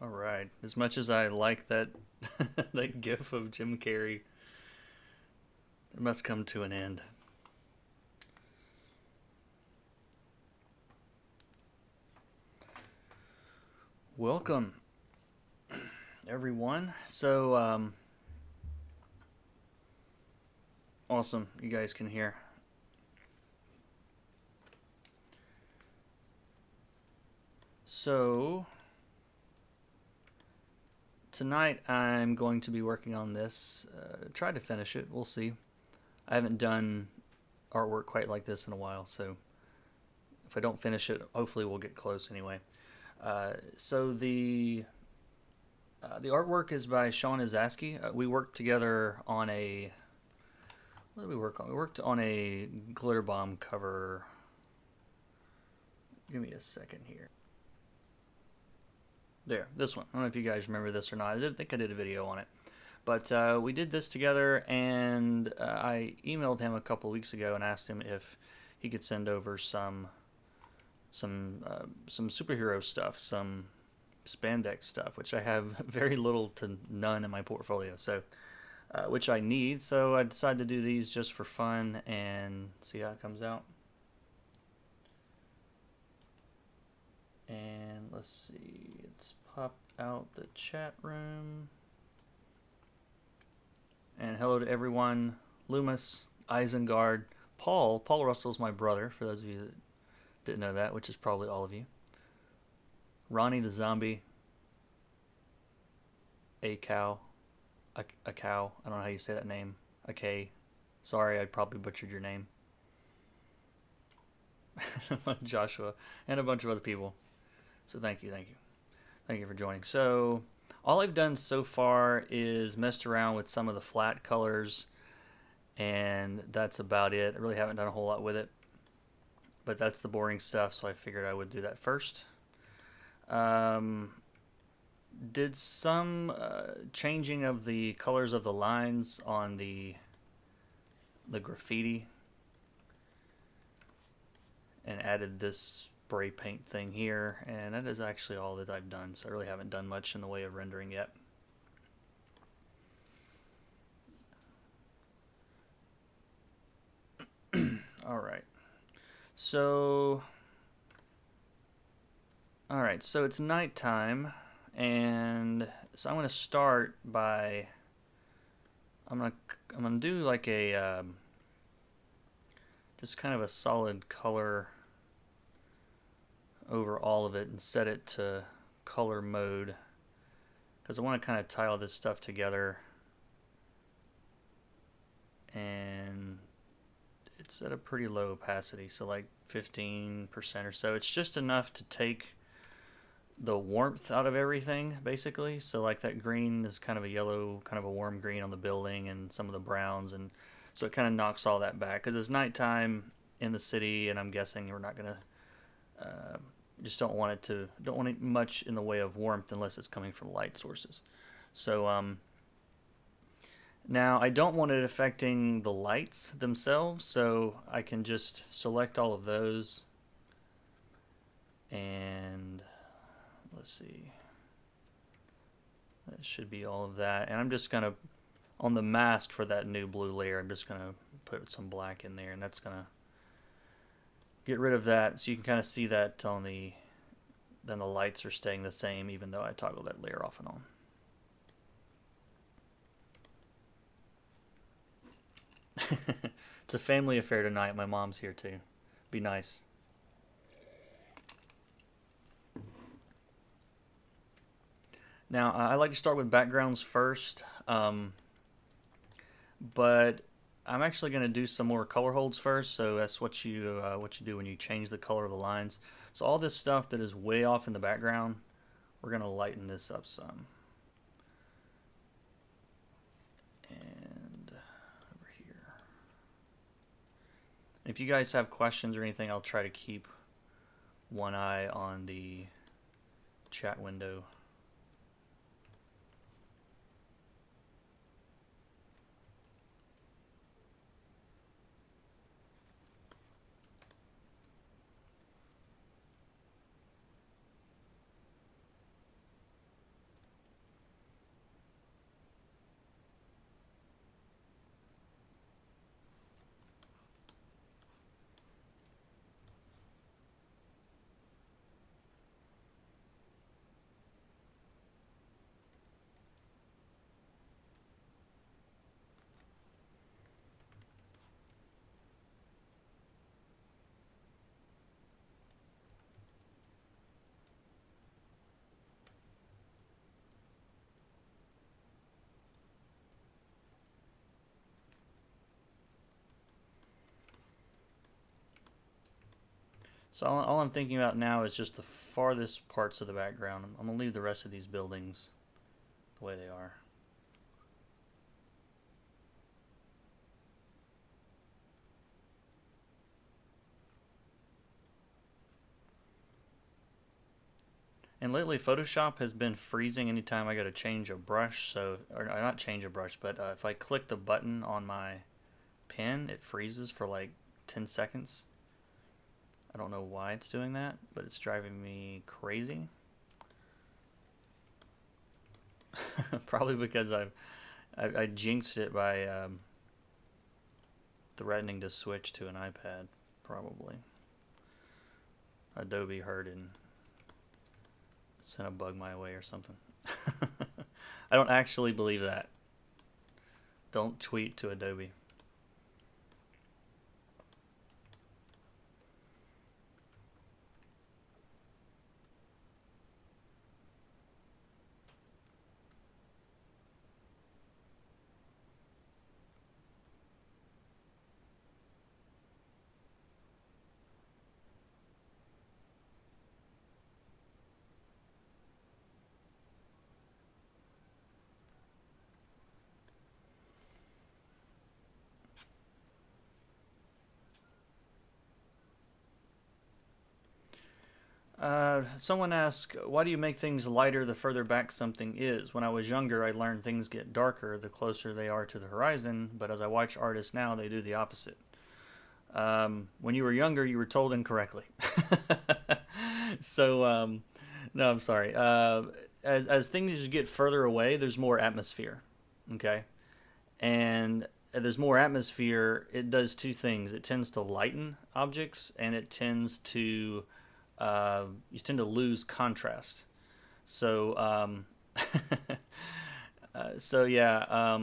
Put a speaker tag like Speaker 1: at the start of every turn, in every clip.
Speaker 1: All right. As much as I like that that gif of Jim Carrey, it must come to an end. Welcome, everyone. Awesome. You guys can hear. So, tonight I'm going to be working on this. Try to finish it. We'll see. I haven't done artwork quite like this in a while, so if I don't finish it, hopefully we'll get close anyway. The artwork is by Sean Izaaske. We worked together on a. What did we work on? We worked on a glitter bomb cover. Give me a second here. There, this one. I don't know if you guys remember this or not. I think I did a video on it. But we did this together, and I emailed him a couple of weeks ago and asked him if he could send over some superhero stuff, some spandex stuff, which I have very little to none in my portfolio, so which I need. So I decided to do these just for fun and see how it comes out. And let's see, it's popped out the chat room. And hello to everyone. Loomis, Isengard, Paul. Paul Russell's my brother, for those of you that didn't know that, which is probably all of you. Ronnie the Zombie. A cow. A cow. I don't know how you say that name. A K. Sorry, I probably butchered your name. Joshua. And a bunch of other people. So thank you. Thank you for joining. So all I've done so far is messed around with some of the flat colors, and that's about it. I really haven't done a whole lot with it, but that's the boring stuff, so I figured I would do that first. Did some changing of the colors of the lines on the graffiti, and added this spray paint thing here, and that is actually all that I've done, so I really haven't done much in the way of rendering yet. Alright, so it's nighttime, and so I'm going to start by I'm going to do like a just kind of a solid color over all of it and set it to color mode, because I want to kind of tie all this stuff together, and it's at a pretty low opacity, so like 15% or so. It's just enough to take the warmth out of everything, basically. So like that green is kind of a yellow, kind of a warm green on the building, and some of the browns, and so it kind of knocks all that back, because it's nighttime in the city, and I'm guessing we're not gonna just don't want it much in the way of warmth unless it's coming from light sources. So now I don't want it affecting the lights themselves, so I can just select all of those, and let's see, that should be all of that. And I'm just gonna, on the mask for that new blue layer, I'm just gonna put some black in there, and that's gonna get rid of that, so you can kind of see that then the lights are staying the same even though I toggle that layer off and on. It's a family affair tonight. My mom's here too. Be nice. Now I like to start with backgrounds first, but I'm actually going to do some more color holds first. So that's what you do when you change the color of the lines. So all this stuff that is way off in the background, we're going to lighten this up some. And over here. If you guys have questions or anything, I'll try to keep one eye on the chat window. So all I'm thinking about now is just the farthest parts of the background. I'm going to leave the rest of these buildings the way they are. And lately, Photoshop has been freezing anytime I go to change a brush. So, or not change a brush, but if I click the button on my pen, it freezes for like 10 seconds. I don't know why it's doing that, but it's driving me crazy. Probably because I jinxed it by threatening to switch to an iPad. Probably. Adobe heard and sent a bug my way or something. I don't actually believe that. Don't tweet to Adobe. Someone asked, why do you make things lighter the further back something is? When I was younger, I learned things get darker the closer they are to the horizon, but as I watch artists now, they do the opposite. When you were younger, you were told incorrectly. So, no, I'm sorry. As things get further away, there's more atmosphere, okay? And there's more atmosphere, it does two things. It tends to lighten objects, and it tends to you tend to lose contrast. So, so yeah,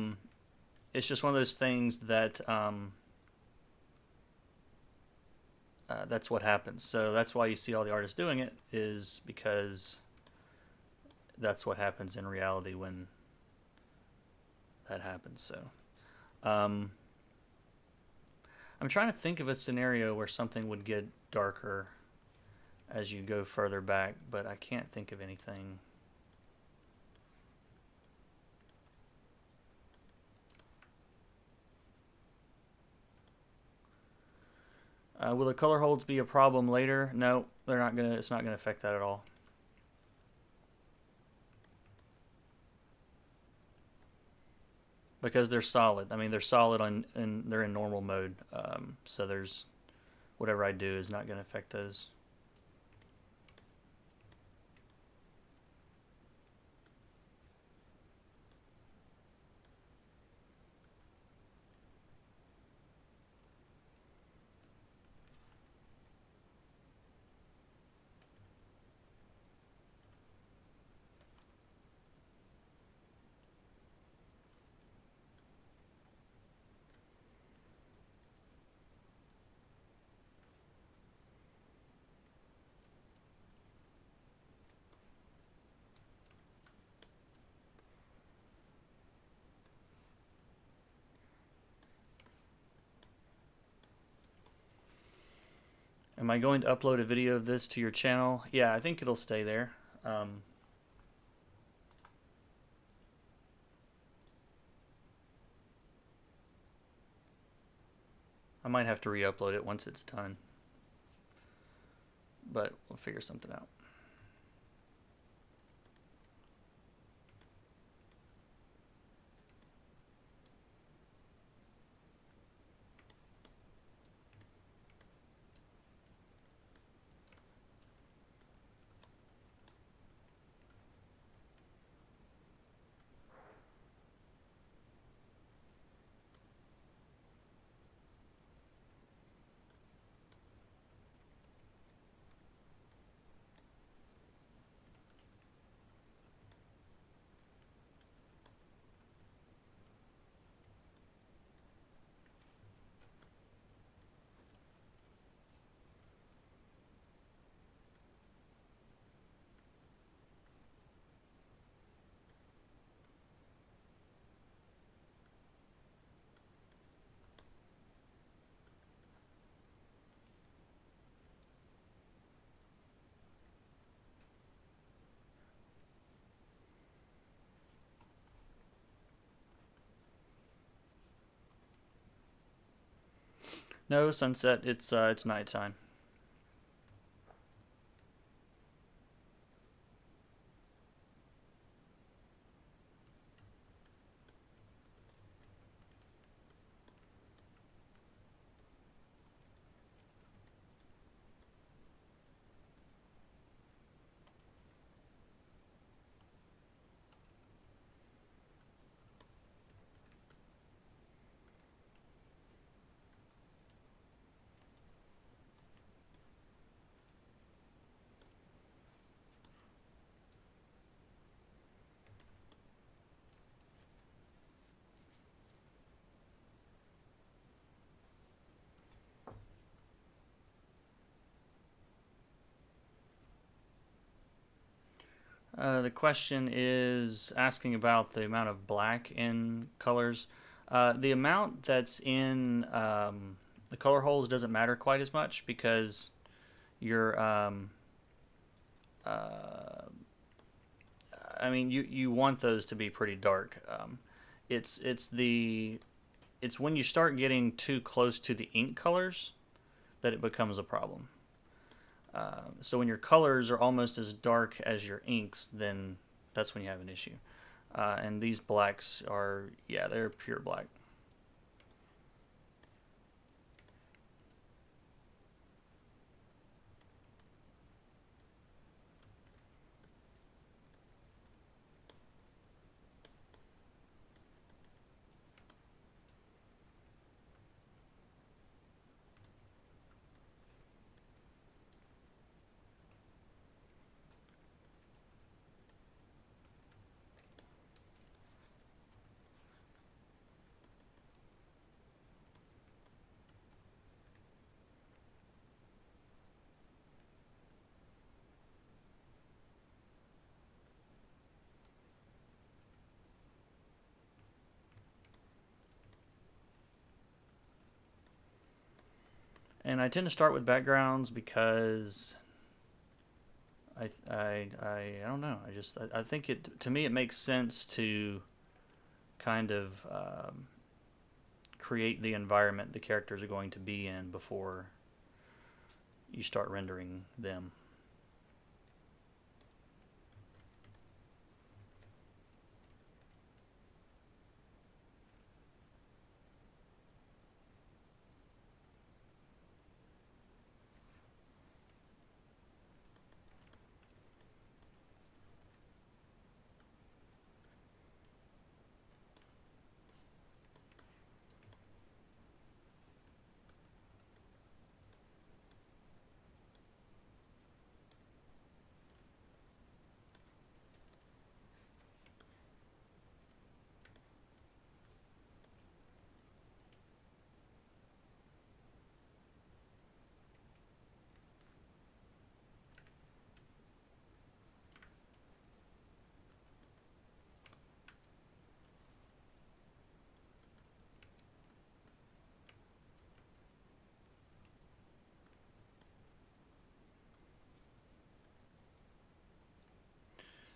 Speaker 1: it's just one of those things that that's what happens. So that's why you see all the artists doing it, is because that's what happens in reality when that happens. So, I'm trying to think of a scenario where something would get darker as you go further back, but I can't think of anything. Will the color holds be a problem later? No, they're not gonna. It's not gonna affect that at all. Because they're solid. I mean, they're solid and they're in normal mode. So there's whatever I do is not gonna affect those. Am I going to upload a video of this to your channel? Yeah, I think it'll stay there. I might have to re-upload it once it's done, but we'll figure something out. No sunset. It's nighttime. The question is asking about the amount of black in colors. The amount that's in the color holes doesn't matter quite as much because you're, uh, I mean, you want those to be pretty dark. It's it's the it's when you start getting too close to the ink colors that it becomes a problem. So when your colors are almost as dark as your inks, then that's when you have an issue. And these blacks are, yeah, they're pure black. And I tend to start with backgrounds because I don't know. I think it to me it makes sense to kind of create the environment the characters are going to be in before you start rendering them.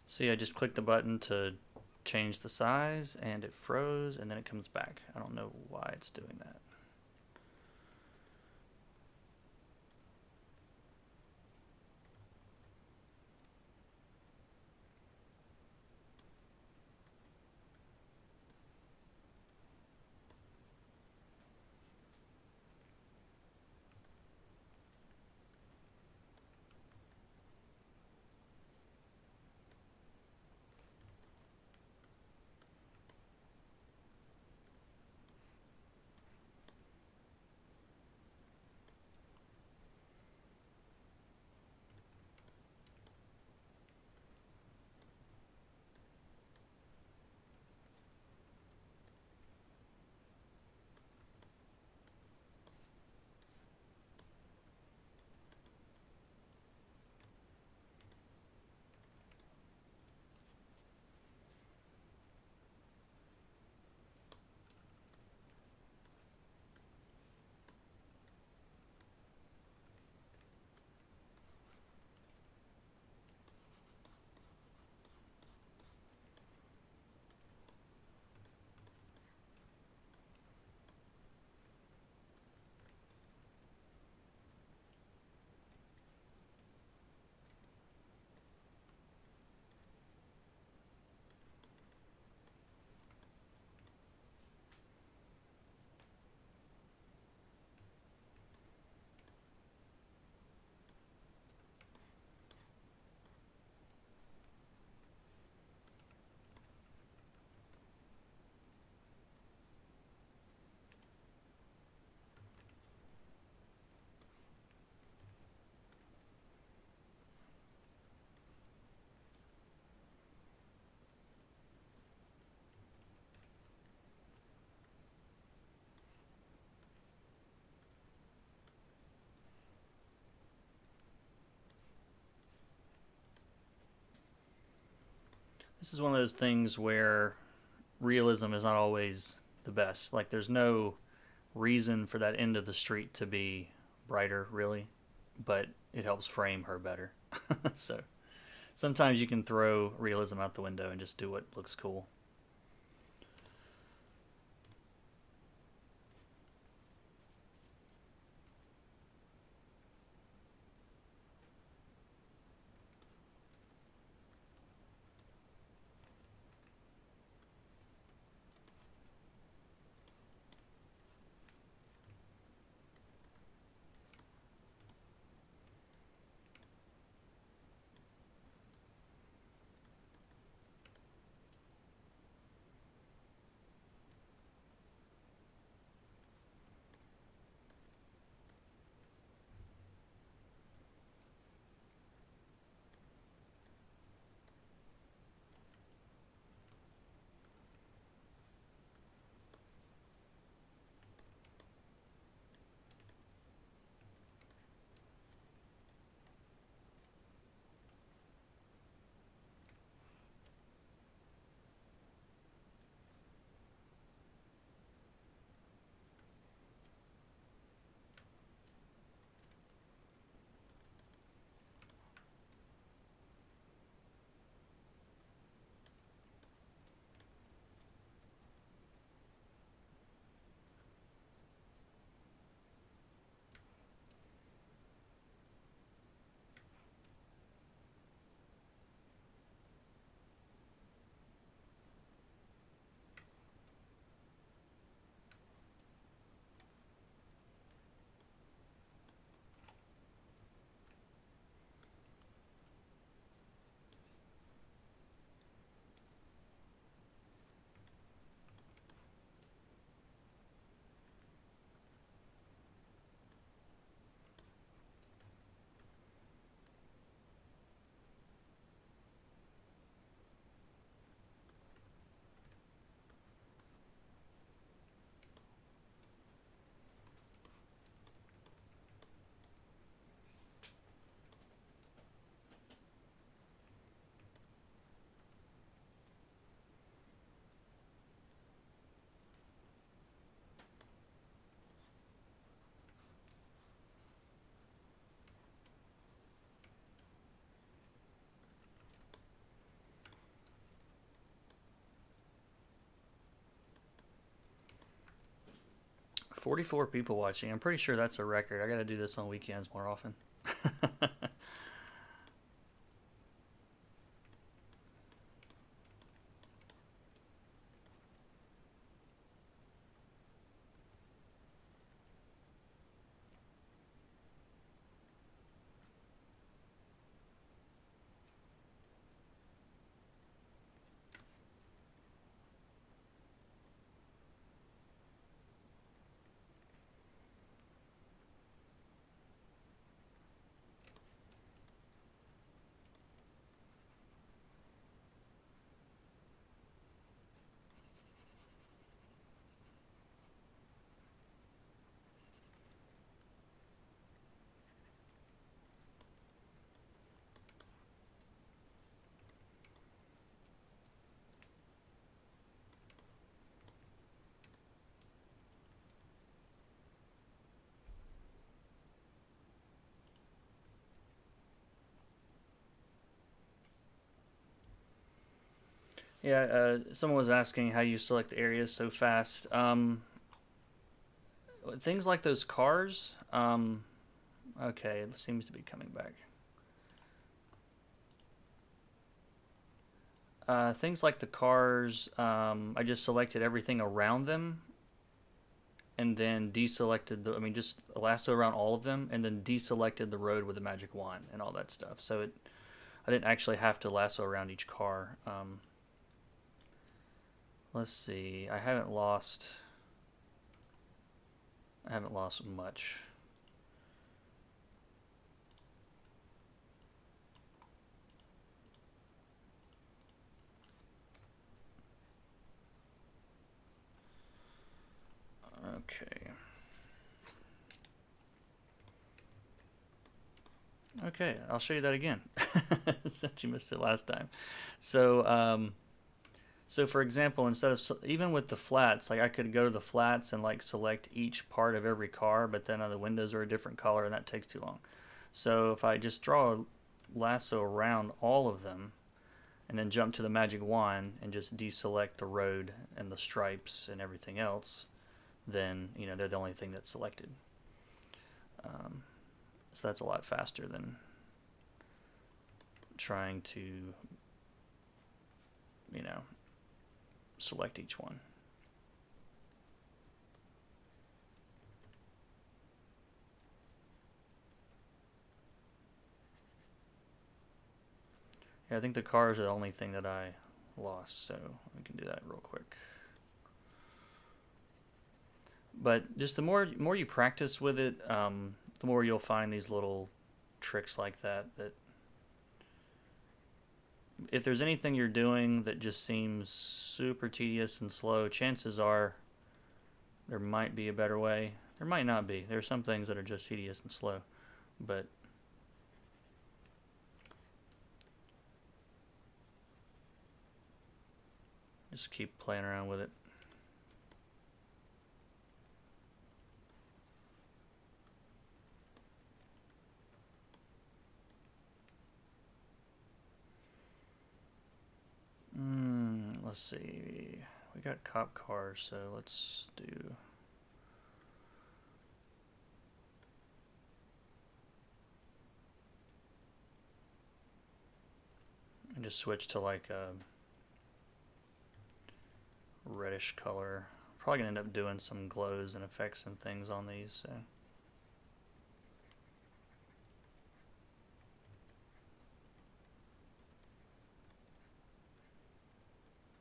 Speaker 1: See, I just clicked the button to change the size and it froze and then it comes back. I don't know why it's doing that. This is one of those things where realism is not always the best. Like, there's no reason for that end of the street to be brighter, really, but it helps frame her better. So sometimes you can throw realism out the window and just do what looks cool. $44 people watching. I'm pretty sure that's a record. I got to do this on weekends more often. Yeah, someone was asking how you select the areas so fast. Things like those cars. Okay, it seems to be coming back. Things like the cars, I just selected everything around them and then deselected the, I mean, just lasso around all of them and then deselected the road with the magic wand and all that stuff. So I didn't actually have to lasso around each car. Let's see. I haven't lost much. Okay. Okay, I'll show you that again since you missed it last time. So, so for example, instead of even with the flats, like I could go to the flats and like select each part of every car, but then the windows are a different color and that takes too long. So if I just draw a lasso around all of them and then jump to the magic wand and just deselect the road and the stripes and everything else, then they're the only thing that's selected. So that's a lot faster than trying to, select each one. Yeah, I think the cars are the only thing that I lost, so we can do that real quick. But just the more you practice with it, the more you'll find these little tricks like that if there's anything you're doing that just seems super tedious and slow, chances are there might be a better way. There might not be. There are some things that are just tedious and slow, but just keep playing around with it. Let's see. We got cop cars, so let's do. And just switch to like a reddish color. Probably gonna end up doing some glows and effects and things on these.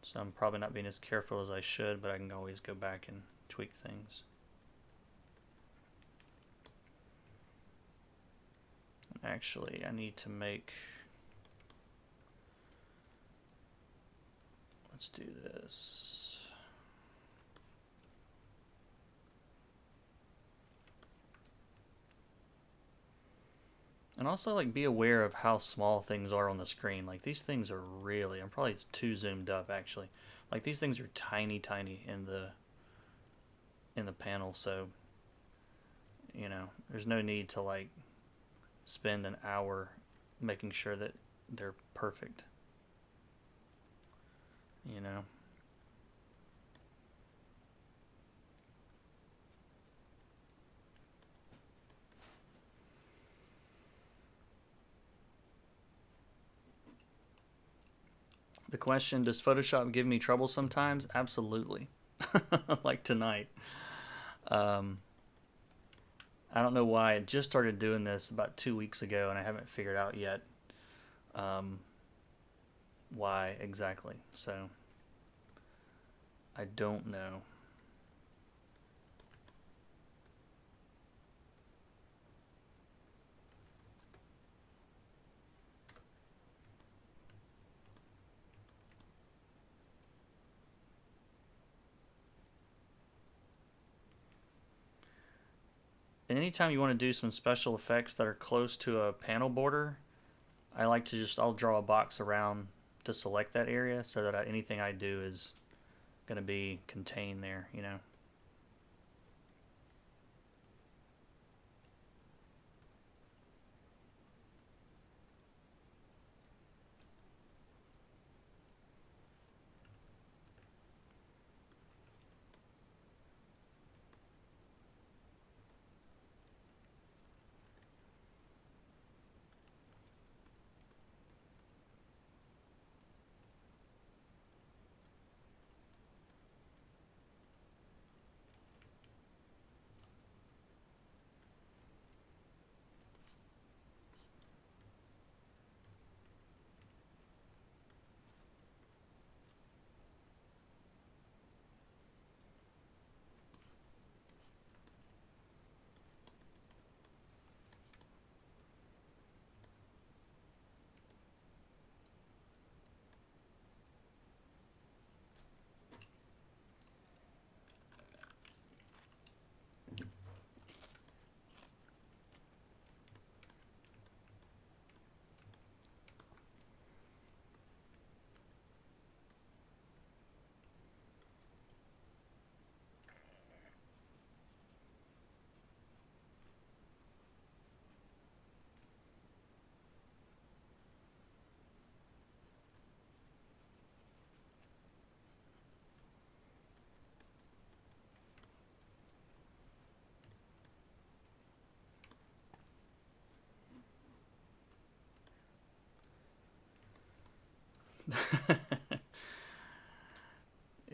Speaker 1: So I'm probably not being as careful as I should, but I can always go back and tweak things. Actually, I need to make... Let's do this. And also, like, be aware of how small things are on the screen. Like, these things are really... I'm probably too zoomed up, actually. Like, these things are tiny, tiny in the panel, so... there's no need to, like, spend an hour making sure that they're perfect. The question, does Photoshop give me trouble sometimes? Absolutely. Like tonight. I don't know why. I just started doing this about 2 weeks ago and I haven't figured out yet why exactly. So I don't know. And anytime you want to do some special effects that are close to a panel border, I like to I'll draw a box around to select that area so that anything I do is going to be contained there,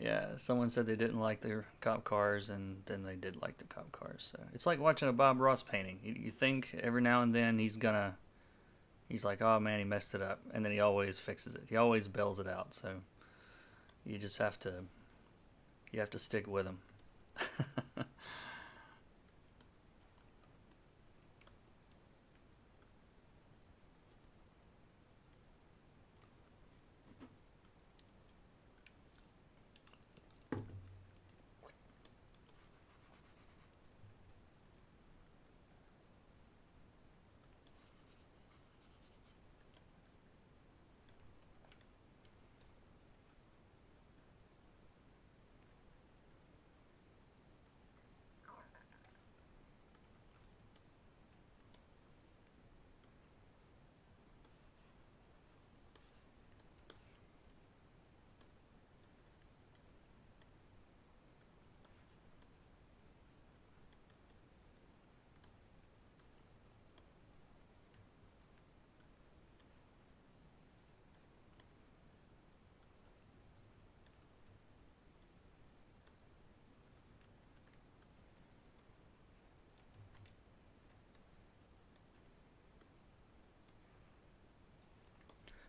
Speaker 1: Yeah, someone said they didn't like their cop cars, and then they did like the cop cars. So it's like watching a Bob Ross painting. You think every now and then he's like, oh man, he messed it up, and then he always fixes it. He always bails it out. So you just you have to stick with him.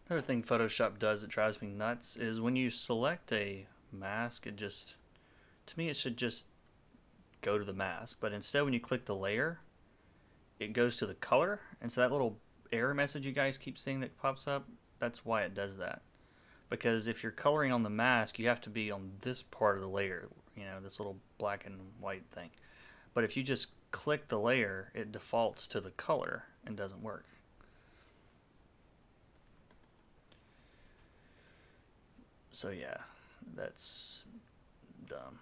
Speaker 1: Another thing Photoshop does that drives me nuts is when you select a mask, to me, it should just go to the mask. But instead, when you click the layer, it goes to the color. And so that little error message you guys keep seeing that pops up, that's why it does that. Because if you're coloring on the mask, you have to be on this part of the layer, this little black and white thing. But if you just click the layer, it defaults to the color and doesn't work. So yeah, that's dumb.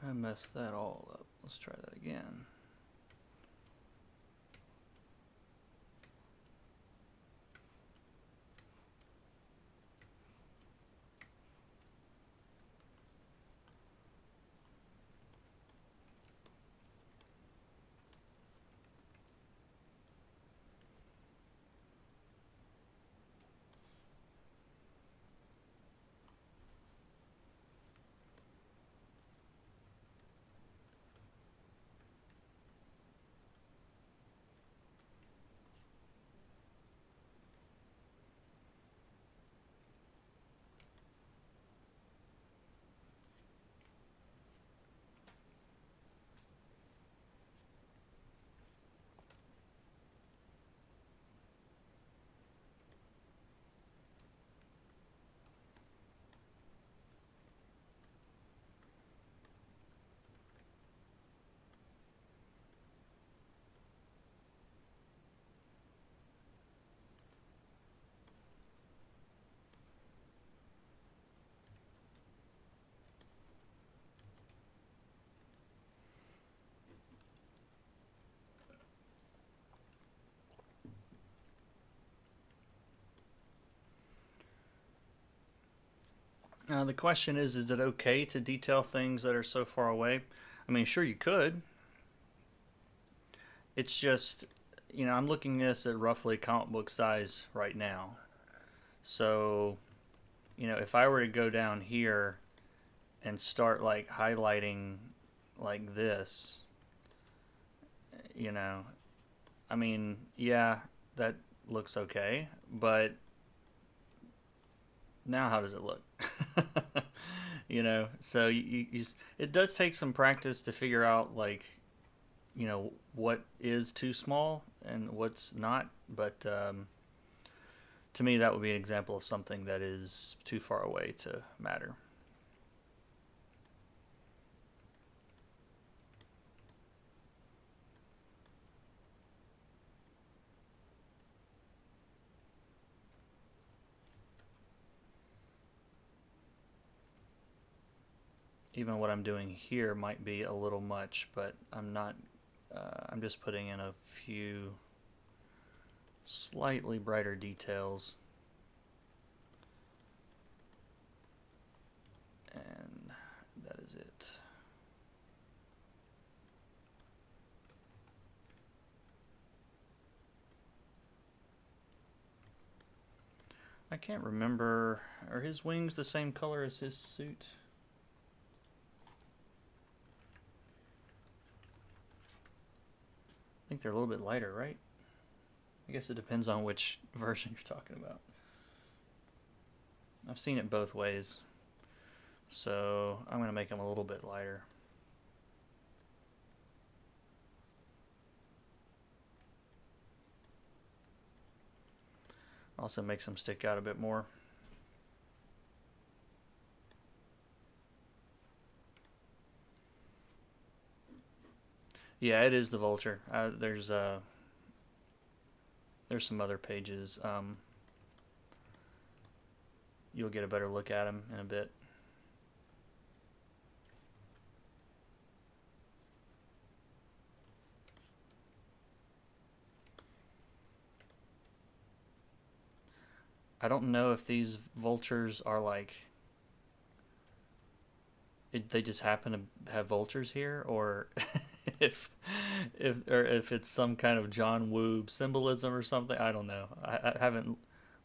Speaker 1: I messed that all up. Let's try that again. The question is it okay to detail things that are so far away? I mean, sure you could. It's just, I'm looking at this at roughly comic book size right now. So, if I were to go down here and start like highlighting like this, you know, I mean, yeah, that looks okay, but Now how does it look? You know, so it does take some practice to figure out, like, you know, what is too small and what's not. But to me, that would be an example of something that is too far away to matter. Even what I'm doing here might be a little much, but I'm not, I'm just putting in a few slightly brighter details. And that is it. I can't remember, are his wings the same color as his suit? I think they're a little bit lighter, right? I guess it depends on which version you're talking about. I've seen it both ways, so I'm going to make them a little bit lighter. Also makes them stick out a bit more. Yeah, it is the vulture. There's some other pages. You'll get a better look at him in a bit. I don't know if these vultures are like, they just happen to have vultures here, or if it's some kind of John Woo symbolism or something. I don't know. I haven't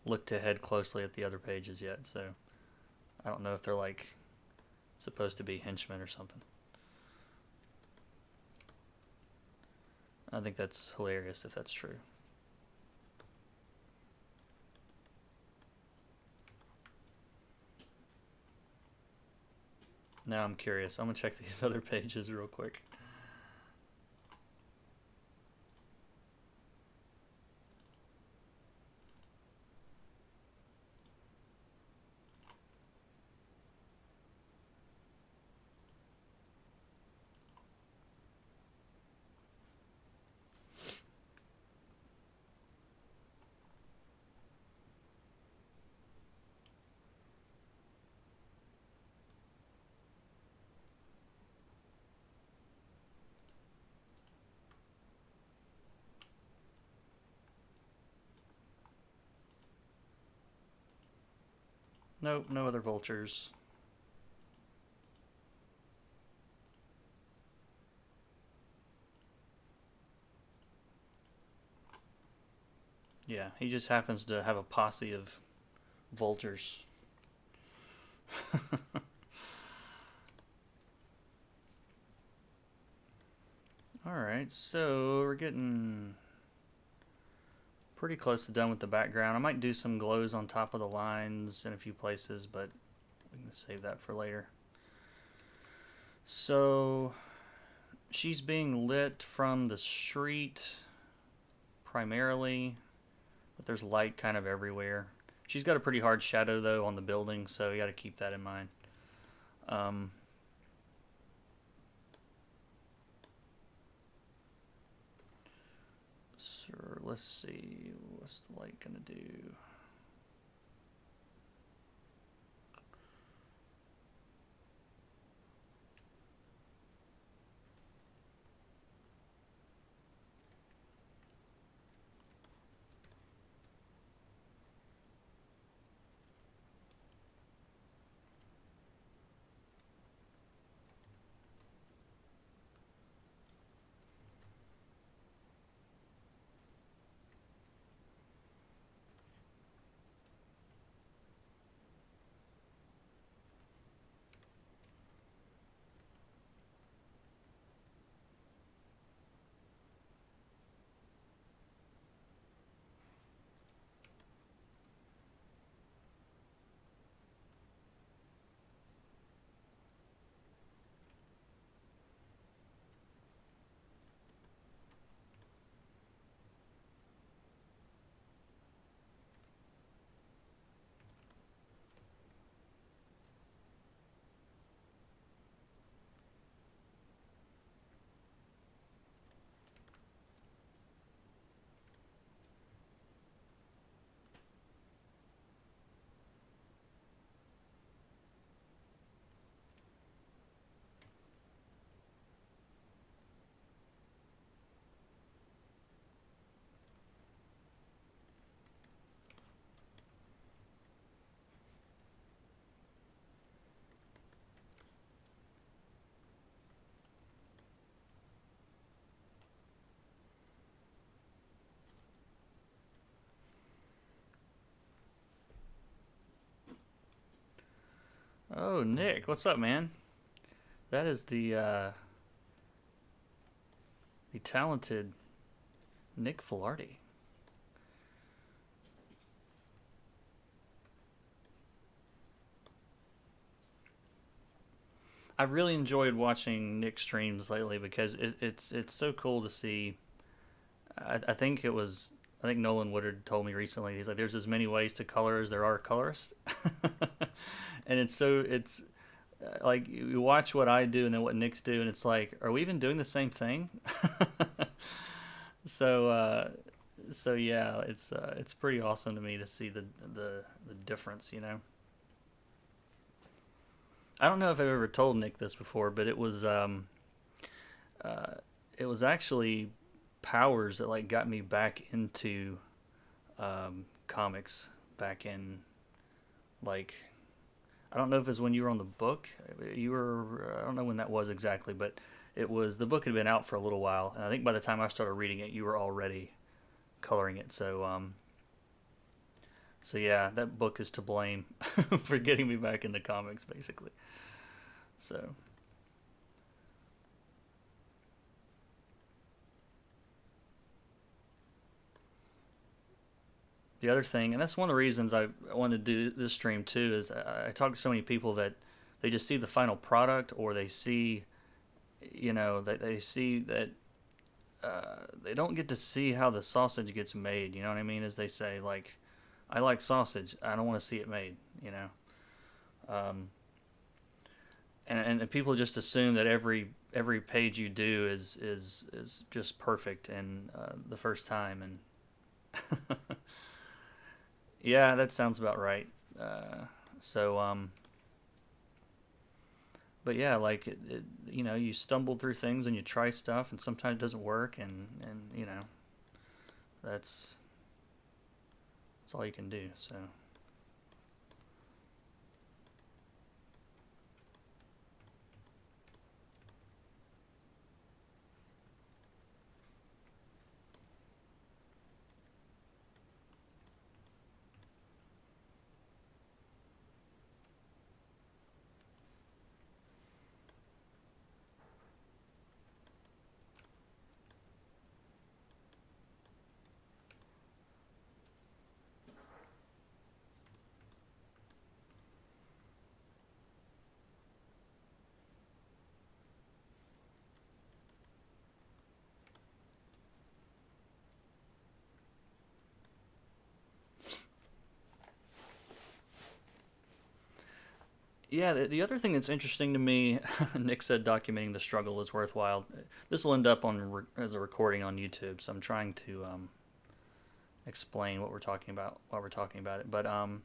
Speaker 1: looked ahead closely at the other pages yet, so I don't know if they're like supposed to be henchmen or something. I think that's hilarious if that's true. Now I'm curious. I'm gonna check these other pages real quick. Nope, no other vultures. Yeah, he just happens to have a posse of vultures. Alright, so we're getting pretty close to done with the background. I might do some glows on top of the lines in a few places, but we can save that for later. So she's being lit from the street primarily, but there's light kind of everywhere. She's got a pretty hard shadow though on the building, so you got to keep that in mind. So let's see, what's the light gonna do? Oh, Nick, what's up, man? That is the talented Nick Filardi. I've really enjoyed watching Nick streams lately because it's so cool to see. I think it was I think Nolan Woodard told me recently. He's like, "There's as many ways to color as there are colorists," and it's like you watch what I do and then what Nick's do, and it's like, are we even doing the same thing? so so yeah, it's pretty awesome to me to see the difference. I don't know if I've ever told Nick this before, but uh, it was actually Powers that like got me back into comics back in like I don't know if it's when you were on the book. You were I don't know when that was exactly, but it was the book had been out for a little while, and I think by the time I started reading it, you were already coloring it. So yeah, that book is to blame for getting me back into comics, basically. So the other thing, and that's one of the reasons I wanted to do this stream too, is I talk to so many people that they just see the final product, or they see, that they see that they don't get to see how the sausage gets made. You know what I mean? As they say, like, I like sausage, I don't want to see it made. Um, and people just assume that every page you do is just perfect and the first time, and yeah, that sounds about right. So but yeah, like you stumble through things and you try stuff, and sometimes it doesn't work, and that's that's all you can do. So yeah, the other thing that's interesting to me, Nick said documenting the struggle is worthwhile. This will end up as a recording on YouTube, so I'm trying to explain what we're talking about while we're talking about it. But the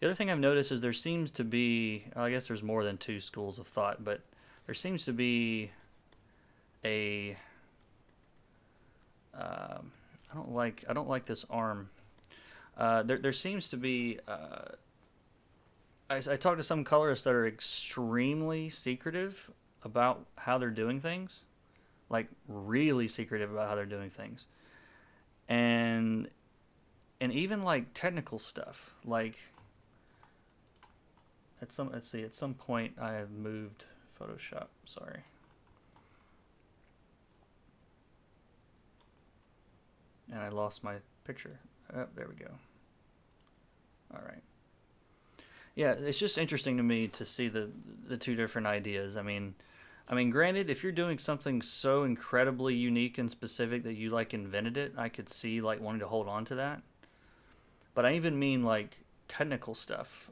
Speaker 1: other thing I've noticed is there seems to be, I guess there's more than two schools of thought, but there seems to be a I don't like this arm. There seems to be I talk to some colorists that are extremely secretive about how they're doing things, like really secretive about how they're doing things, and even like technical stuff. Like at some point I have moved Photoshop. Sorry, and I lost my picture. Oh, there we go. All right. Yeah, it's just interesting to me to see the two different ideas. I mean, granted, if you're doing something so incredibly unique and specific that you like invented it, I could see like wanting to hold on to that. But I even mean like technical stuff.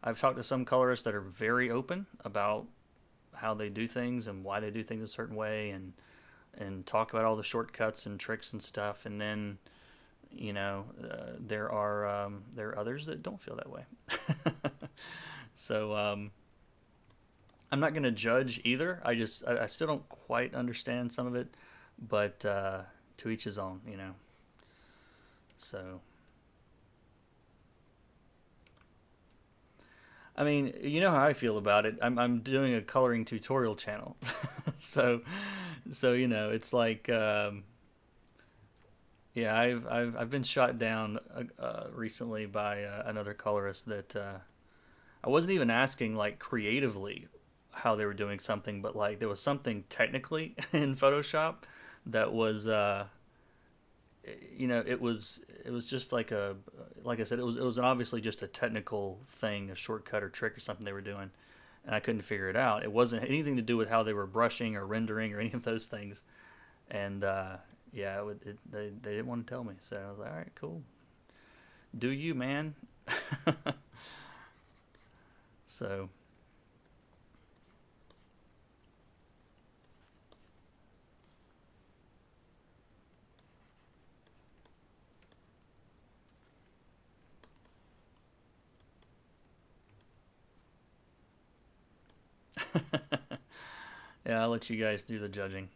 Speaker 1: I've talked to some colorists that are very open about how they do things and why they do things a certain way, and talk about all the shortcuts and tricks and stuff. And then there are others that don't feel that way. So I'm not going to judge either. I still don't quite understand some of it, but to each his own. So I mean, you know how I feel about it. I'm doing a coloring tutorial channel, so it's like Yeah, I've been shot down recently by another colorist that I wasn't even asking like creatively how they were doing something, but like there was something technically in Photoshop that was it was just like a like I said it was obviously just a technical thing, a shortcut or trick or something they were doing, and I couldn't figure it out. It wasn't anything to do with how they were brushing or rendering or any of those things, and yeah, they didn't want to tell me, so I was like, all right, cool, do you, man? So yeah, I'll let you guys do the judging,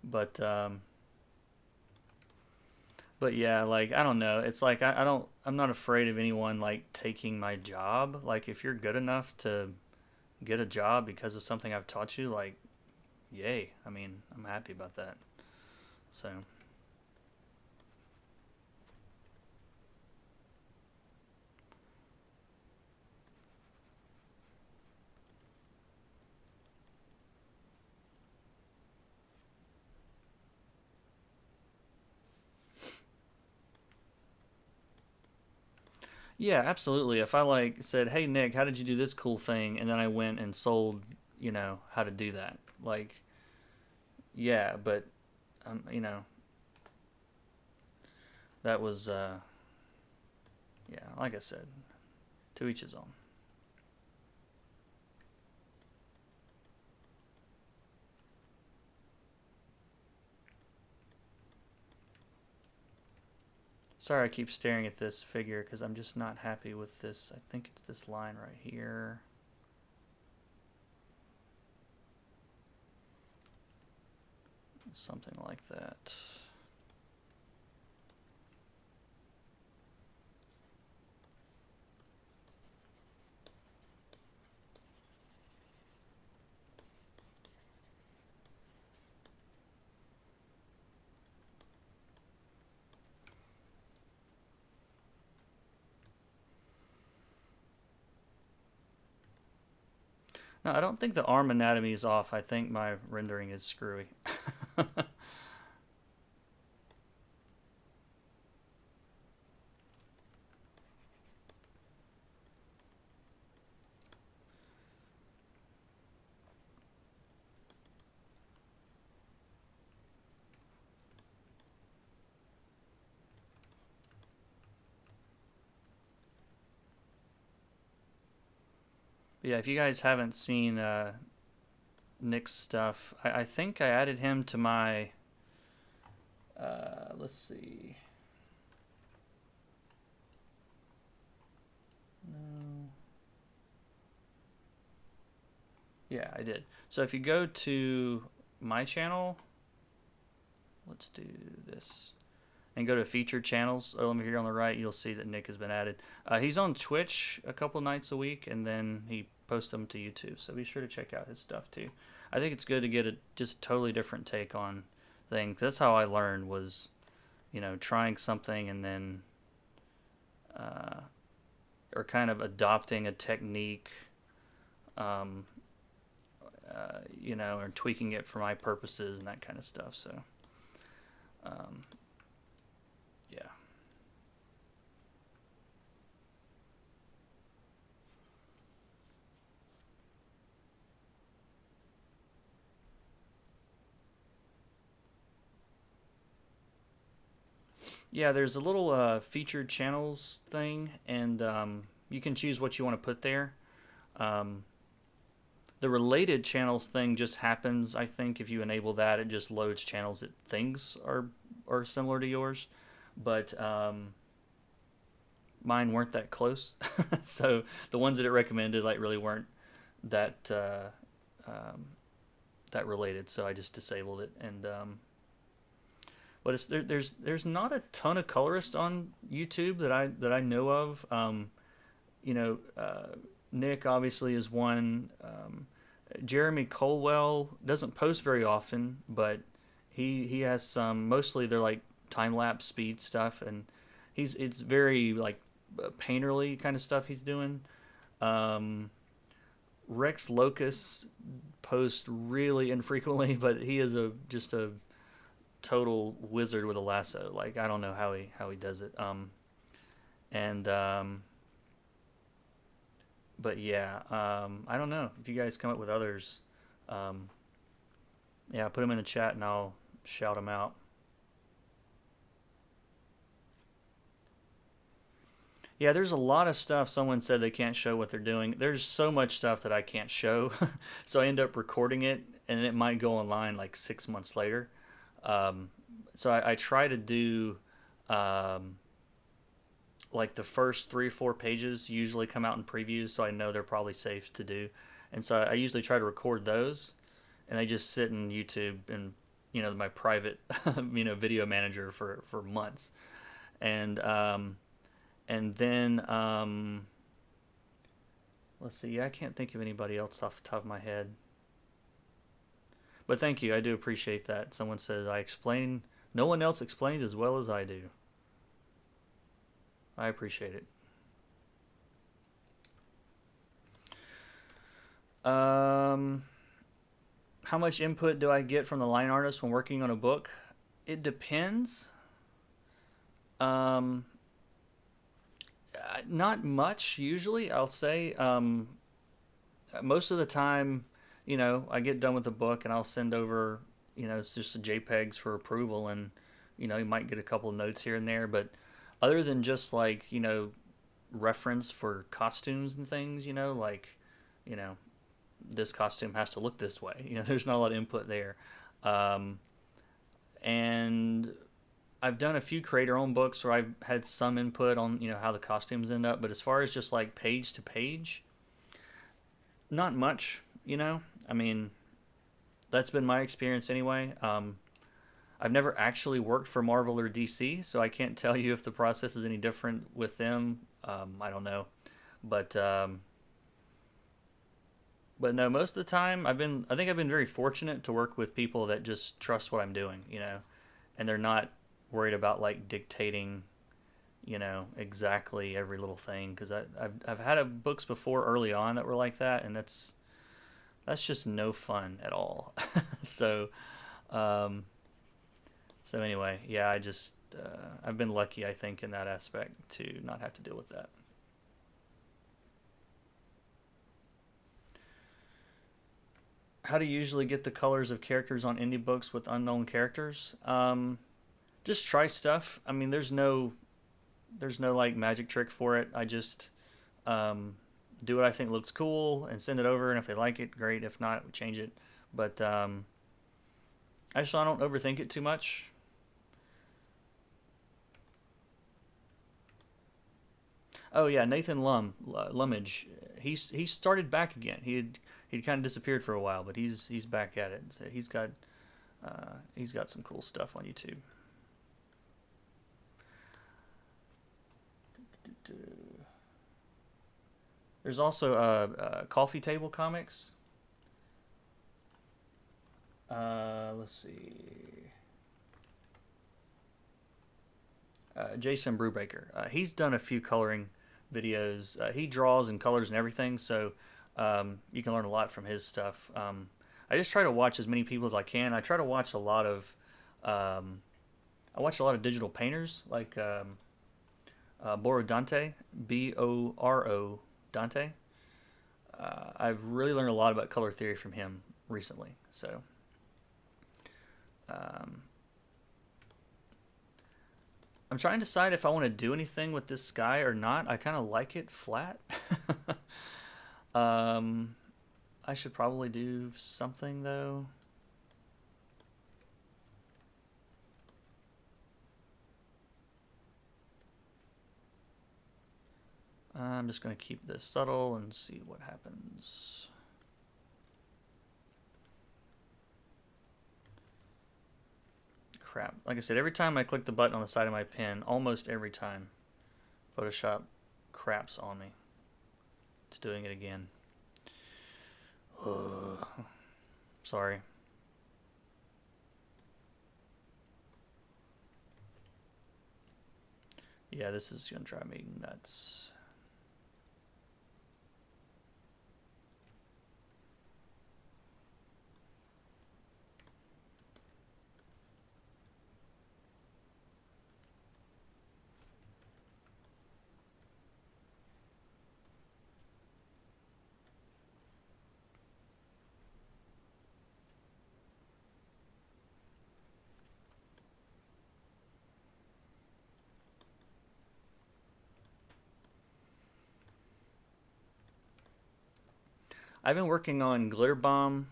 Speaker 1: but yeah, like I don't know. It's like I don't. I'm not afraid of anyone like taking my job. Like if you're good enough to get a job because of something I've taught you, like yay. I mean, I'm happy about that. So yeah, absolutely. If I like said, "Hey Nick, how did you do this cool thing?" and then I went and sold, how to do that. Like yeah, but that was yeah, like I said, to each his own. Sorry, I keep staring at this figure because I'm just not happy with this. I think it's this line right here. Something like that. No, I don't think the arm anatomy is off. I think my rendering is screwy. Yeah, if you guys haven't seen Nick's stuff, I think I added him to my. Let's see. No. Yeah, I did. So if you go to my channel, let's do this. And go to featured channels. Over here on the right, you'll see that Nick has been added. He's on Twitch a couple nights a week, and then he posts them to YouTube. So be sure to check out his stuff too. I think it's good to get a just totally different take on things. That's how I learned was, trying something and then, uh, or kind of adopting a technique, um, or tweaking it for my purposes and that kind of stuff. So, um, yeah. Yeah, there's a little featured channels thing, and you can choose what you want to put there. Um, the related channels thing just happens. I think if you enable that, it just loads channels that things are similar to yours, but mine weren't that close. So the ones that it recommended like really weren't that um, that related. So I just disabled it, and but there's not a ton of colorists on YouTube that I know of. You know, Nick obviously is one. Jeremy Colwell doesn't post very often, but he has some. Mostly they're like time lapse speed stuff, and it's very like painterly kind of stuff he's doing. Um, Rex Locus posts really infrequently, but he is just a total wizard with a lasso. Like I don't know how he does it. And But yeah, I don't know if you guys come up with others. Um, yeah, put them in the chat and I'll shout them out. Yeah, there's a lot of stuff. Someone said they can't show what they're doing. There's so much stuff that I can't show. So I end up recording it and it might go online like 6 months later. Um, so I try to do um, like the first 3 or 4 pages usually come out in previews, so I know they're probably safe to do. And so I usually try to record those and they just sit in YouTube and my private video manager for months. And then let's see. I can't think of anybody else off the top of my head. But thank you. I do appreciate that. Someone says I explain. No one else explains as well as I do. I appreciate it. How much input do I get from the line artist when working on a book? It depends. Not much usually, I'll say. Most of the time, I get done with the book and I'll send over, it's just the JPEGs for approval, and you might get a couple of notes here and there, but other than just like, reference for costumes and things, this costume has to look this way. There's not a lot of input there. And I've done a few creator-owned books where I've had some input on, how the costumes end up. But as far as just like page to page, not much, I mean, that's been my experience anyway. I've never actually worked for Marvel or DC, so I can't tell you if the process is any different with them. I don't know. But no, most of the time I think I've been very fortunate to work with people that just trust what I'm doing, and they're not worried about like dictating, exactly every little thing. Because I've had books before early on that were like that, and that's just no fun at all. So anyway, yeah, I've been lucky, I think, in that aspect to not have to deal with that. How do you usually get the colors of characters on indie books with unknown characters? Just try stuff. I mean, there's no like magic trick for it. I just do what I think looks cool and send it over, and if they like it, great. If not, we change it. But I don't overthink it too much. Oh yeah, Nathan Lummage. He started back again. He'd kind of disappeared for a while, but he's back at it. So he's got some cool stuff on YouTube. There's also Coffee Table Comics. Let's see. Jason Brubaker. He's done a few coloring videos. He draws and colors and everything, so you can learn a lot from his stuff. I just try to watch as many people as I can. I try to watch a lot of digital painters like Boro Dante, Boro Dante. I've really learned a lot about color theory from him recently. So I'm trying to decide if I want to do anything with this sky or not. I kind of like it flat. I should probably do something though. I'm just going to keep this subtle and see what happens. Crap. Like I said, every time I click the button on the side of my pen, almost every time, Photoshop craps on me. It's doing it again. Sorry. Yeah, this is gonna drive me nuts. I've been working on glitter bomb,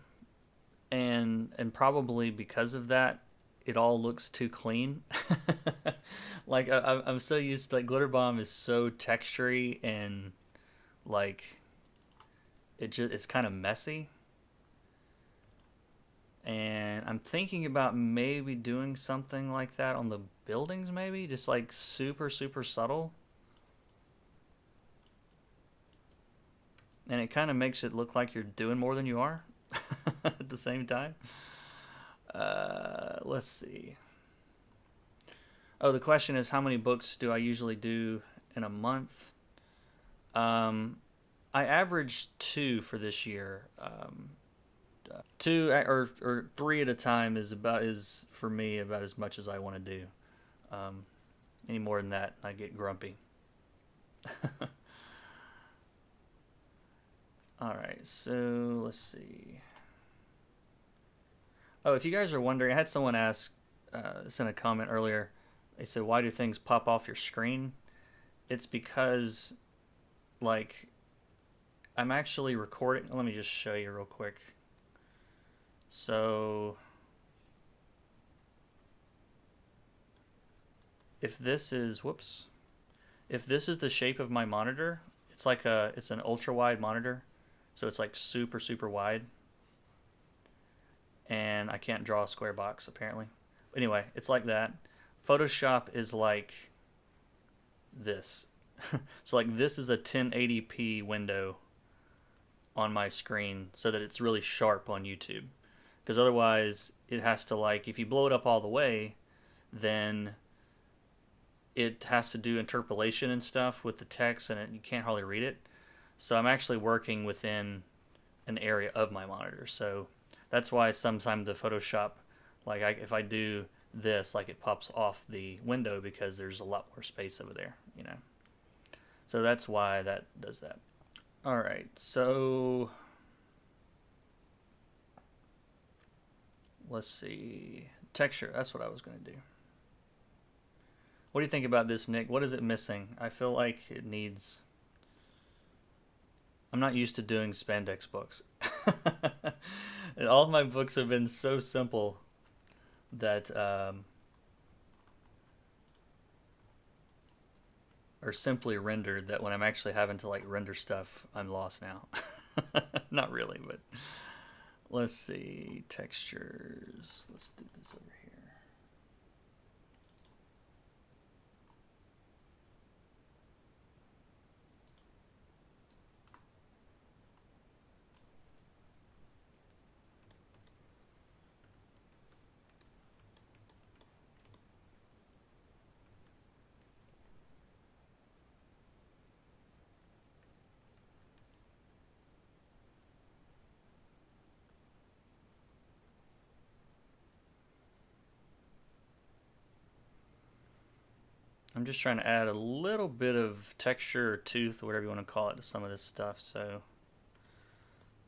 Speaker 1: and probably because of that, it all looks too clean. Like I'm so used to, like, glitter bomb is so textury and like it's kind of messy. And I'm thinking about maybe doing something like that on the buildings, maybe just like super super subtle, and it kind of makes it look like you're doing more than you are at the same time. Let's see. Oh, the question is, how many books do I usually do in a month? Um, I averaged two for this year. Two or three at a time is for me about as much as I want to do. Um, any more than that, I get grumpy. All right, so let's see. Oh, if you guys are wondering, I had someone ask, sent a comment earlier. They said, "Why do things pop off your screen?" It's because, like, I'm actually recording. Let me just show you real quick. So, if this is, whoops, if this is the shape of my monitor, it's an ultra wide monitor, so it's like super super wide, and I can't draw a square box apparently. Anyway, it's like that. Photoshop is like this. So like this is a 1080p window on my screen so that it's really sharp on YouTube. Because otherwise it has to, like, if you blow it up all the way, then it has to do interpolation and stuff with the text, and you can't hardly read it. So I'm actually working within an area of my monitor. So that's why sometimes the Photoshop, like if I do this, like it pops off the window because there's a lot more space over there, you know. So that's why that does that. All right, so let's see. Texture, that's what I was going to do. What do you think about this, Nick? What is it missing? I feel like it needs... I'm not used to doing spandex books. And all of my books have been so simple that are simply rendered, that when I'm actually having to like render stuff, I'm lost now. Not really, but let's see. Textures. Let's do this over here. I'm just trying to add a little bit of texture or tooth, or whatever you want to call it, to some of this stuff. So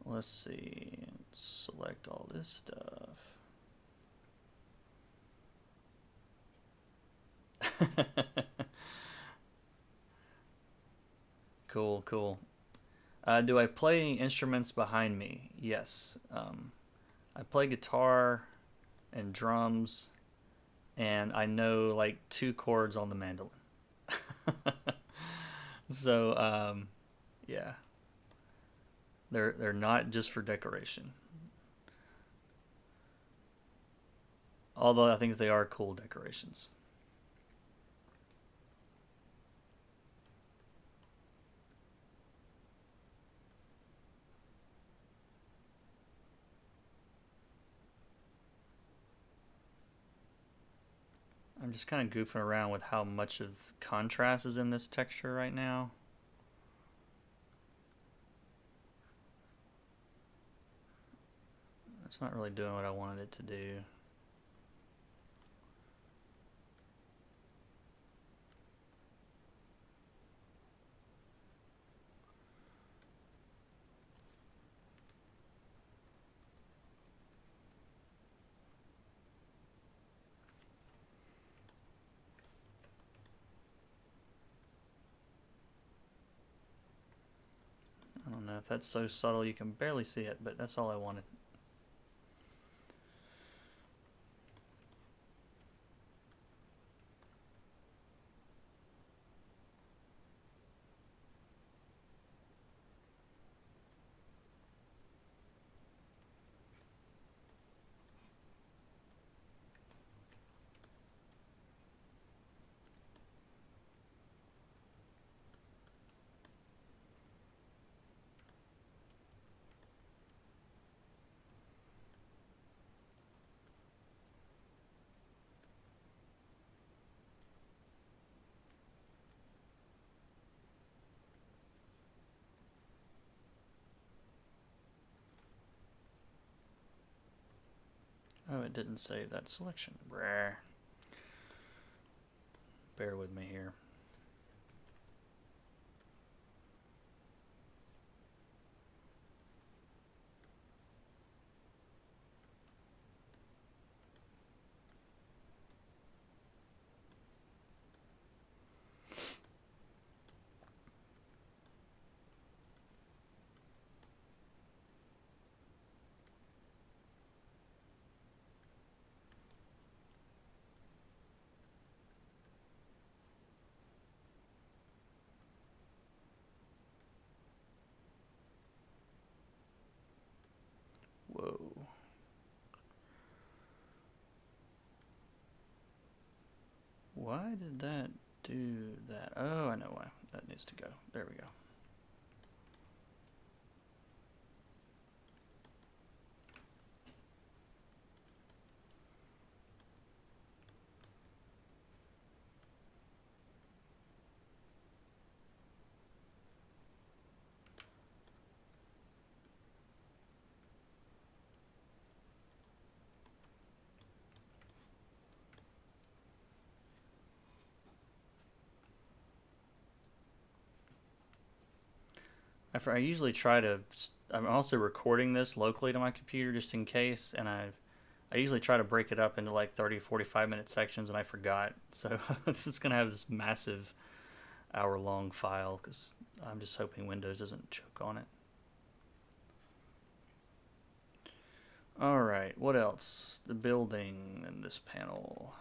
Speaker 1: let's see. Select all this stuff. Cool, cool. Do I play any instruments behind me? Yes. I play guitar and drums, and I know like two chords on the mandolin. So, yeah, they're not just for decoration. Although I think they are cool decorations. I'm just kind of goofing around with how much of contrast is in this texture right now. It's not really doing what I wanted it to do. I don't know if that's so subtle you can barely see it, but that's all I wanted. Oh, it didn't save that selection. Brr. Bear with me here. Whoa. Why did that do that? Oh, I know why. That needs to go. There we go. I usually try to. I'm also recording this locally to my computer just in case, and I usually try to break it up into like 30, 45-minute sections, and I forgot. So it's gonna have this massive hour-long file because I'm just hoping Windows doesn't choke on it. All right, what else? The building and this panel.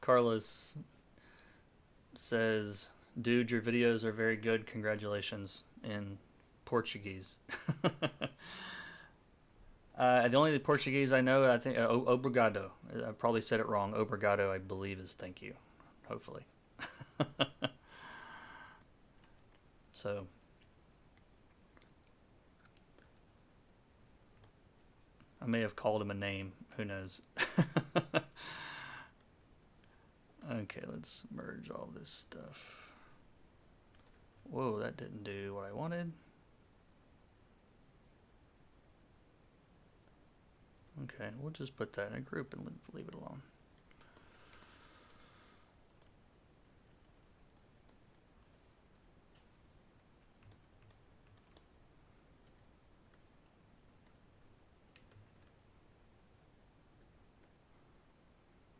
Speaker 1: Carlos says, "Dude, your videos are very good. Congratulations," in Portuguese. The only Portuguese I know, I think, obrigado. I probably said it wrong. Obrigado, I believe, is thank you. Hopefully. So, I may have called him a name. Who knows? Okay, let's merge all this stuff. Whoa, that didn't do what I wanted. Okay, we'll just put that in a group and leave it alone.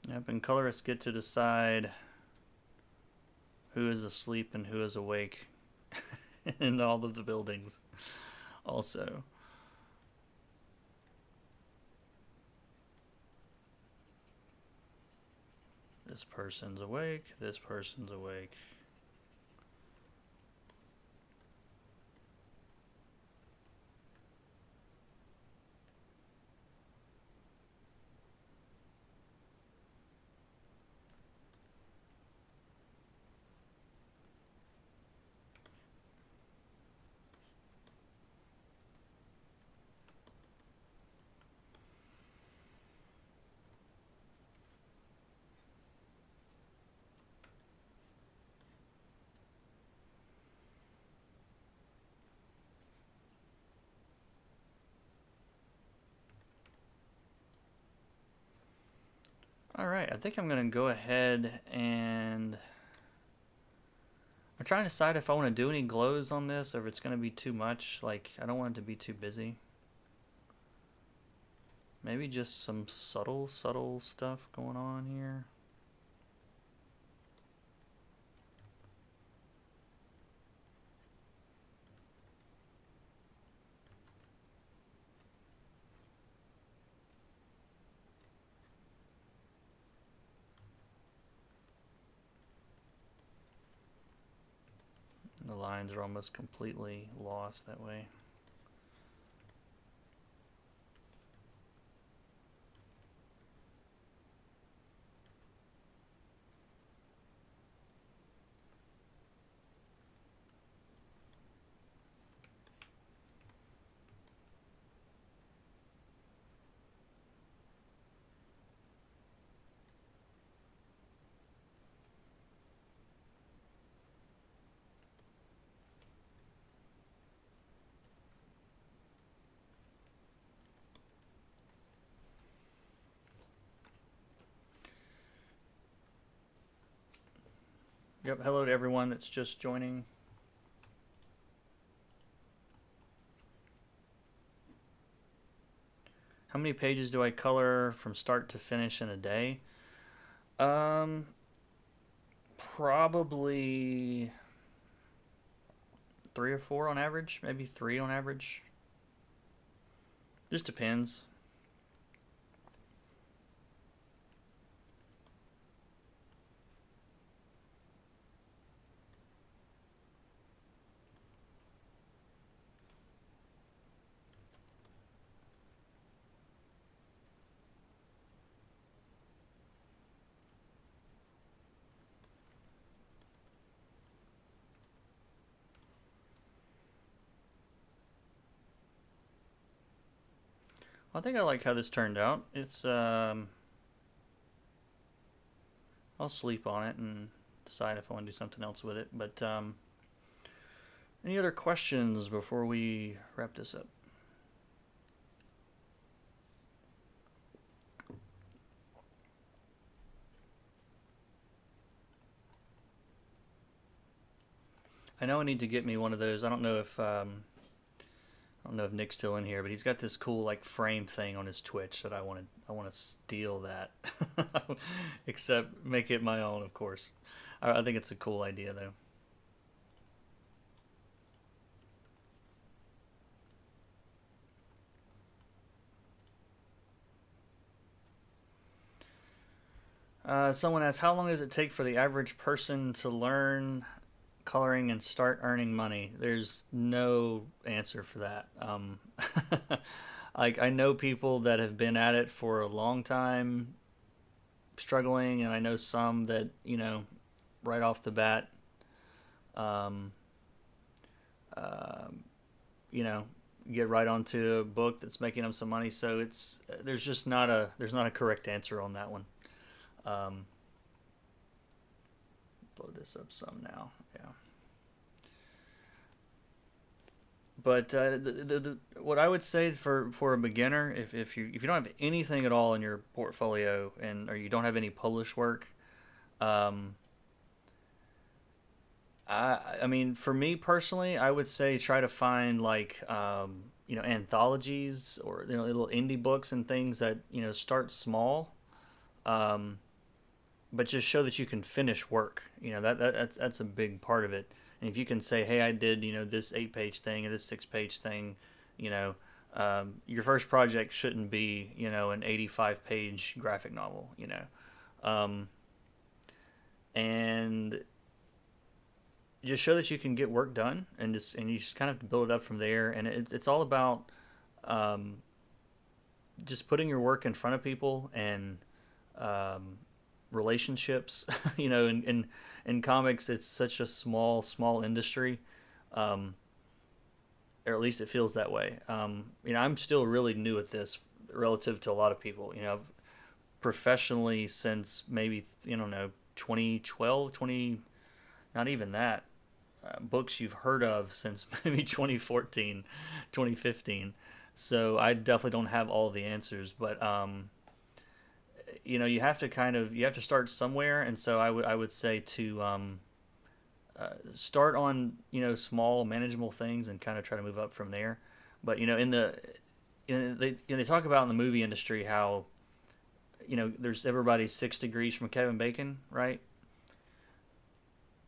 Speaker 1: Yep, and colorists get to decide who is asleep and who is awake in all of the buildings also. This person's awake, this person's awake. Alright, I think I'm going to go ahead and... I'm trying to decide if I want to do any glows on this or if it's going to be too much. Like, I don't want it to be too busy. Maybe just some subtle stuff going on here. The lines are almost completely lost that way. Yep, hello to everyone that's just joining. How many pages do I color from start to finish in a day? Probably 3 or 4 on average, maybe 3 on average. Just depends. I think I like how this turned out. It's, I'll sleep on it and decide if I want to do something else with it. But, any other questions before we wrap this up? I know I need to get me one of those. I don't know if Nick's still in here, but he's got this cool like frame thing on his Twitch that I want to steal that. Except make it my own, of course. I think it's a cool idea though. Someone asks, how long does it take for the average person to learn coloring and start earning money? There's no answer for that. Like, I know people that have been at it for a long time struggling, and I know some that, you know, right off the bat, you know, get right onto a book that's making them some money. So it's there's just not a correct answer on that one. Blow this up some now. Yeah. But what I would say for a beginner, if you don't have anything at all in your portfolio or you don't have any published work, I mean, for me personally, I would say try to find like you know, anthologies or, you know, little indie books and things that, you know, start small. but just show that you can finish work. That's a big part of it. And if you can say, hey, I did this 8-page thing or this 6-page thing, you know, your first project shouldn't be an 85-page graphic novel. And just show that you can get work done, and you just kind of build it up from there. And it's all about just putting your work in front of people and relationships. In comics, it's such a small industry, or at least it feels that way. I'm still really new at this relative to a lot of people. I've professionally since maybe 2012, not even that. Books you've heard of since maybe 2014, 2015. So I definitely don't have all the answers, but you have to start somewhere. And so I would say to start on small manageable things and kind of try to move up from there. But they talk about in the movie industry how there's everybody 6 degrees from Kevin Bacon, right?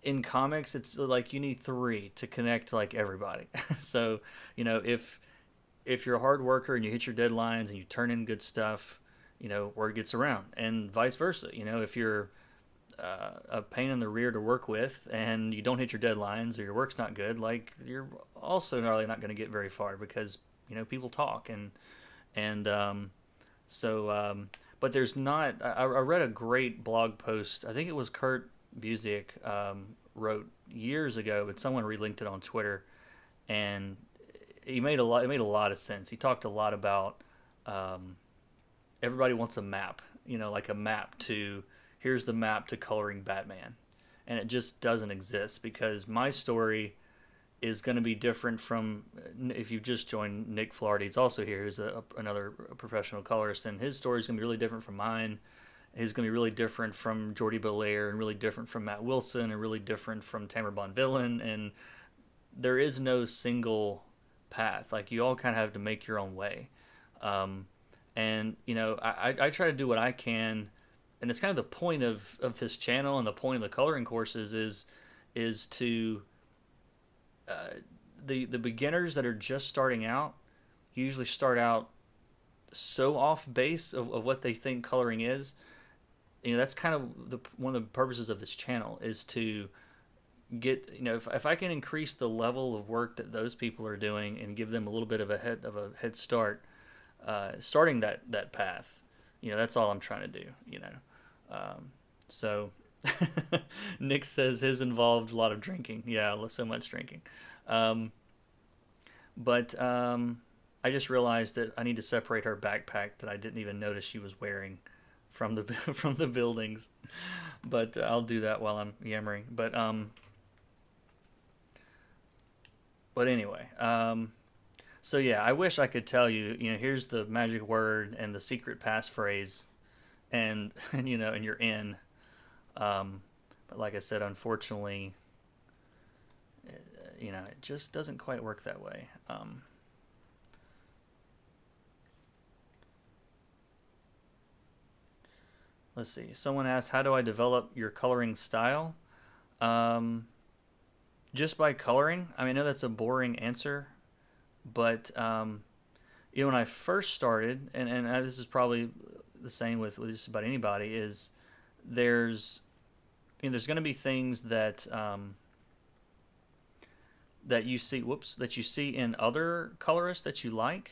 Speaker 1: In comics, it's like you need 3 to connect to like everybody. So if you're a hard worker and you hit your deadlines and you turn in good stuff, word gets around, and vice versa. If you're a pain in the rear to work with and you don't hit your deadlines or your work's not good, like you're also really not going to get very far, because people talk. But there's not. I read a great blog post. I think it was Kurt Busiek wrote years ago, but someone relinked it on Twitter, and it made a lot of sense. He talked a lot about everybody wants a map, like a map to, here's the map to coloring Batman, and it just doesn't exist, because my story is going to be different from, if you've just joined, Nick Flaherty's also here, who's another professional colorist, and his story is going to be really different from mine. He's going to be really different from Jordi Belair, and really different from Matt Wilson, and really different from Tamara Bonvillain. And there is no single path. Like, you all kind of have to make your own way. I try to do what I can, and it's kind of the point of this channel and the point of the coloring courses is to the beginners that are just starting out usually start out so off base of what they think coloring is. That's kind of one of the purposes of this channel, is to get, if I can increase the level of work that those people are doing and give them a little bit of a head start, starting that path, that's all I'm trying to do. So Nick says his involved a lot of drinking. Yeah, so much drinking. But I just realized that I need to separate her backpack that I didn't even notice she was wearing from the buildings. But I'll do that while I'm yammering. But anyway, so yeah, I wish I could tell you, here's the magic word and the secret passphrase, and you're in. But like I said, unfortunately, it just doesn't quite work that way. Let's see. Someone asked, how do I develop your coloring style? Just by coloring. I mean, I know that's a boring answer, but when I first started, and this is probably the same with just about anybody, is there's going to be things that that you see in other colorists that you like,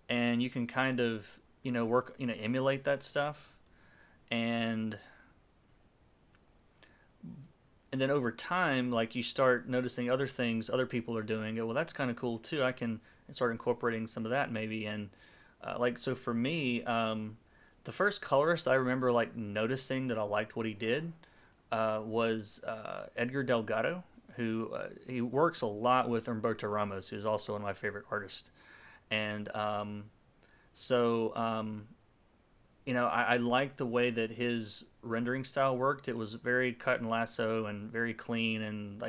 Speaker 1: and you can kind of work emulate that stuff, and then over time, like, you start noticing other things other people are doing. Well, that's kind of cool too. I can start incorporating some of that maybe. And so for me, the first colorist I remember noticing that I liked what he did was Edgar Delgado, who he works a lot with Humberto Ramos, who's also one of my favorite artists. And I liked the way that his rendering style worked. It was very cut and lasso and very clean, and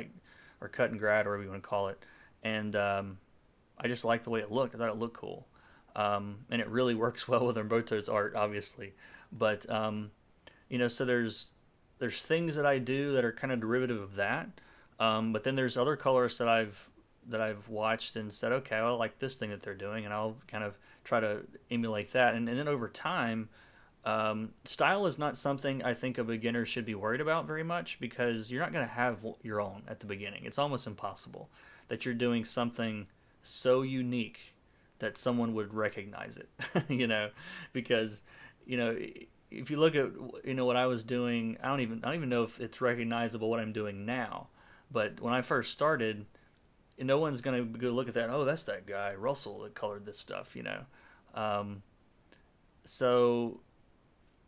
Speaker 1: or cut and grad, or whatever you want to call it. And I just liked the way it looked. I thought it looked cool. And it really works well with Humberto's art, obviously. But So there's things that I do that are kind of derivative of that. But then there's other colorists that I've watched and said, okay, I like this thing that they're doing, and I'll kind of try to emulate that. And then over time, style is not something I think a beginner should be worried about very much, because you're not going to have your own at the beginning. It's almost impossible that you're doing something so unique that someone would recognize it, because, if you look at, what I was doing, I don't even know if it's recognizable what I'm doing now. But when I first started, no one's going to go look at that. Oh, that's that guy, Russell, that colored this stuff. So,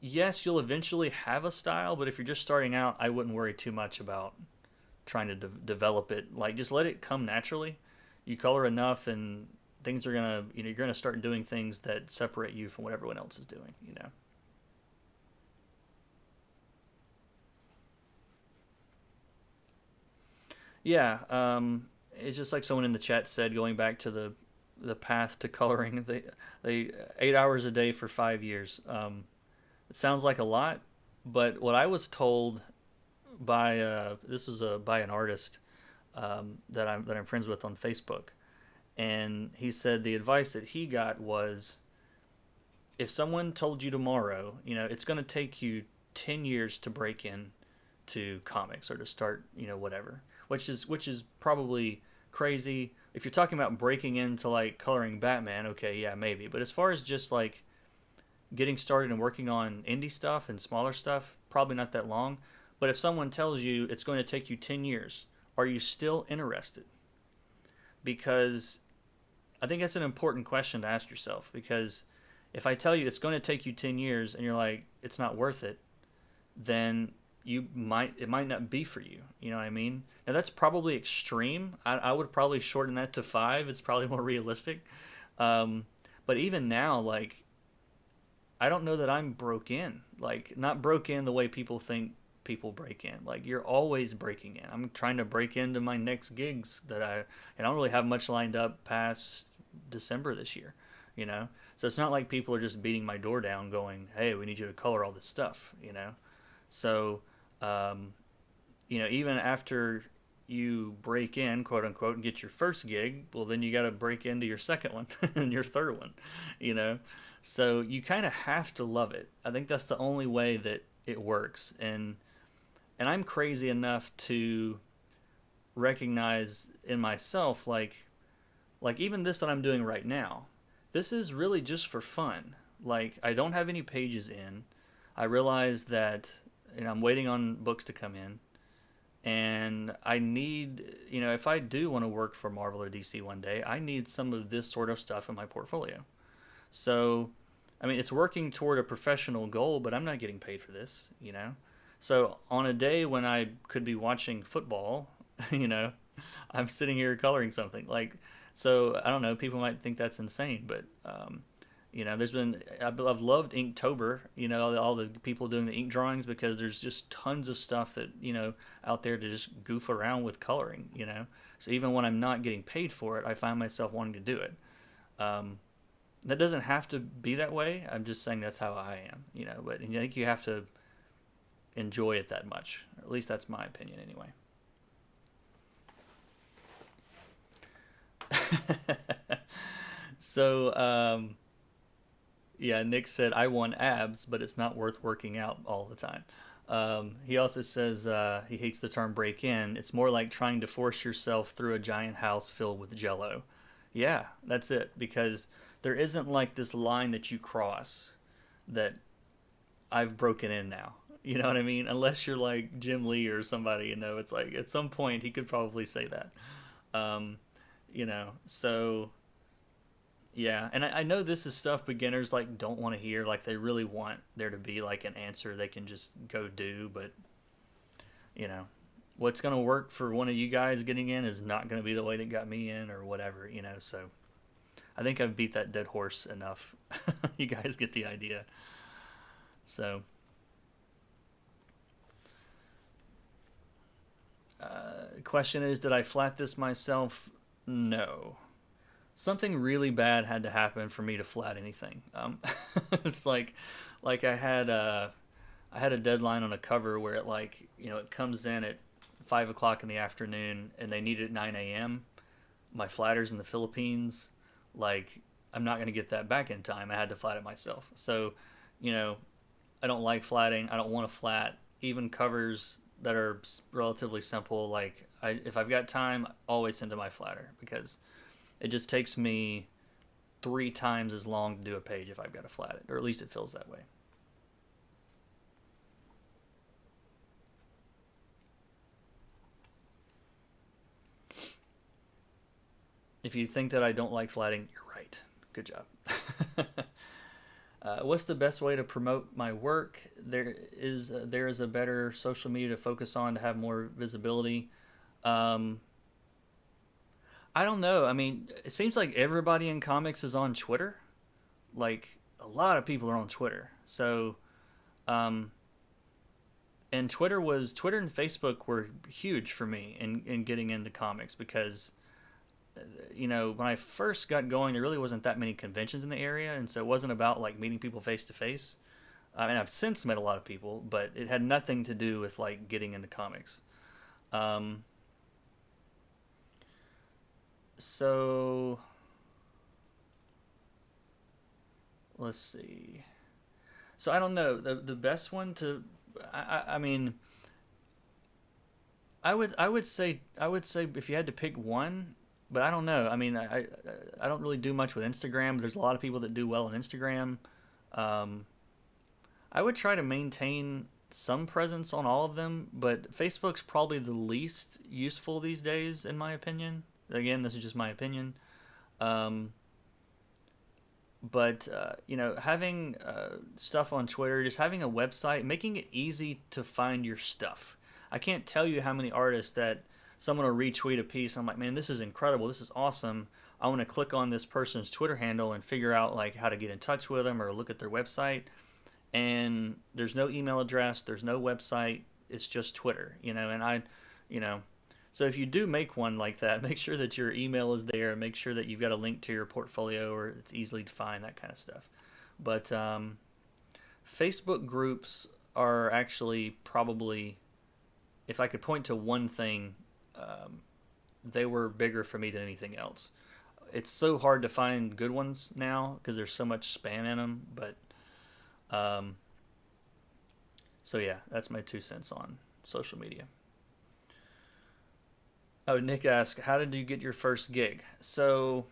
Speaker 1: yes, you'll eventually have a style, but if you're just starting out, I wouldn't worry too much about trying to develop it. Like, just let it come naturally. You color enough, and things are going to, you're going to start doing things that separate you from what everyone else is doing. Yeah, it's just like someone in the chat said, going back to the path to coloring. They 8 hours a day for 5 years. It sounds like a lot, but what I was told by this was by an artist that I'm friends with on Facebook, and he said the advice that he got was, if someone told you tomorrow, it's going to take you 10 years to break in to comics or to start, whatever, which is probably crazy. If you're talking about breaking into like coloring Batman, okay, yeah, maybe. But as far as just like getting started and working on indie stuff and smaller stuff, probably not that long. But if someone tells you it's going to take you 10 years, are you still interested? Because I think that's an important question to ask yourself, because if I tell you it's going to take you 10 years and you're like, it's not worth it, then it might not be for you. You know what I mean? Now that's probably extreme. I would probably shorten that to 5. It's probably more realistic. But even now, like, I don't know that I'm broke in. Like, not broke in the way people think people break in. Like, you're always breaking in. I'm trying to break into my next gigs and I don't really have much lined up past December this year. So it's not like people are just beating my door down going, hey, we need you to color all this stuff. So, even after you break in, quote unquote, and get your first gig, well, then you got to break into your second one and your third one. So you kind of have to love it. I think that's the only way that it works. And I'm crazy enough to recognize in myself, like even this that I'm doing right now, this is really just for fun. Like, I don't have any pages in. I realize that, I'm waiting on books to come in, and I need, if I do want to work for Marvel or DC one day, I need some of this sort of stuff in my portfolio. So, it's working toward a professional goal, but I'm not getting paid for this. So on a day when I could be watching football, I'm sitting here coloring something. Like, so I don't know, people might think that's insane, but I've loved Inktober, all the people doing the ink drawings, because there's just tons of stuff that, out there to just goof around with coloring. So even when I'm not getting paid for it, I find myself wanting to do it. That doesn't have to be that way. I'm just saying that's how I am, but I think you have to enjoy it that much. Or at least that's my opinion anyway. So, yeah, Nick said, I want abs, but it's not worth working out all the time. He also says he hates the term break in. It's more like trying to force yourself through a giant house filled with jello. Yeah, that's it. Because there isn't like this line that you cross that I've broken in now. You know what I mean? Unless you're like Jim Lee or somebody, it's like at some point he could probably say that. So yeah, and I know this is stuff beginners like don't want to hear. Like, they really want there to be like an answer they can just go do, but what's gonna work for one of you guys getting in is not gonna be the way that got me in or whatever. So I think I've beat that dead horse enough. You guys get the idea. So question is, did I flat this myself? No. Something really bad had to happen for me to flat anything. It's like I had I had a deadline on a cover where it like it comes in at 5 o'clock in the afternoon and they need it at 9 a.m. My flatter's in the Philippines. Like, I'm not going to get that back in time. I had to flat it myself. So, you know, I don't like flatting. I don't want to flat. Even covers that are relatively simple, like if I've got time, I always send to my flatter because it just takes me 3 times as long to do a page if I've got to flat it, or at least it feels that way. If you think that I don't like flatting, you're right. Good job. What's the best way to promote my work? There is a better social media to focus on to have more visibility. Um, I don't know. I mean, it seems like everybody in comics is on Twitter. Like a lot of people are on Twitter. So, um, and Twitter and Facebook were huge for me in getting into comics because when I first got going, there really wasn't that many conventions in the area, and so it wasn't about like meeting people face to face. I mean, I've since met a lot of people, but it had nothing to do with like getting into comics. Um, so let's see. So I don't know the best one to. I mean, I would say if you had to pick one, but I don't know. I mean, I don't really do much with Instagram. There's a lot of people that do well on Instagram. Um, I would try to maintain some presence on all of them, but Facebook's probably the least useful these days, in my opinion. Again, this is just my opinion. Um, but having stuff on Twitter, just having a website, making it easy to find your stuff. I can't tell you how many artists that someone will retweet a piece. I'm like, man, this is incredible. This is awesome. I want to click on this person's Twitter handle and figure out like how to get in touch with them or look at their website. And there's no email address, there's no website. It's just Twitter, and you know, so if you do make one like that, make sure that your email is there. Make sure that you've got a link to your portfolio or it's easily to find, that kind of stuff. But Facebook groups are actually probably, if I could point to one thing, they were bigger for me than anything else. It's so hard to find good ones now because there's so much spam in them. But um, so yeah, that's my 2 cents on social media. Oh, Nick asked, how did you get your first gig? So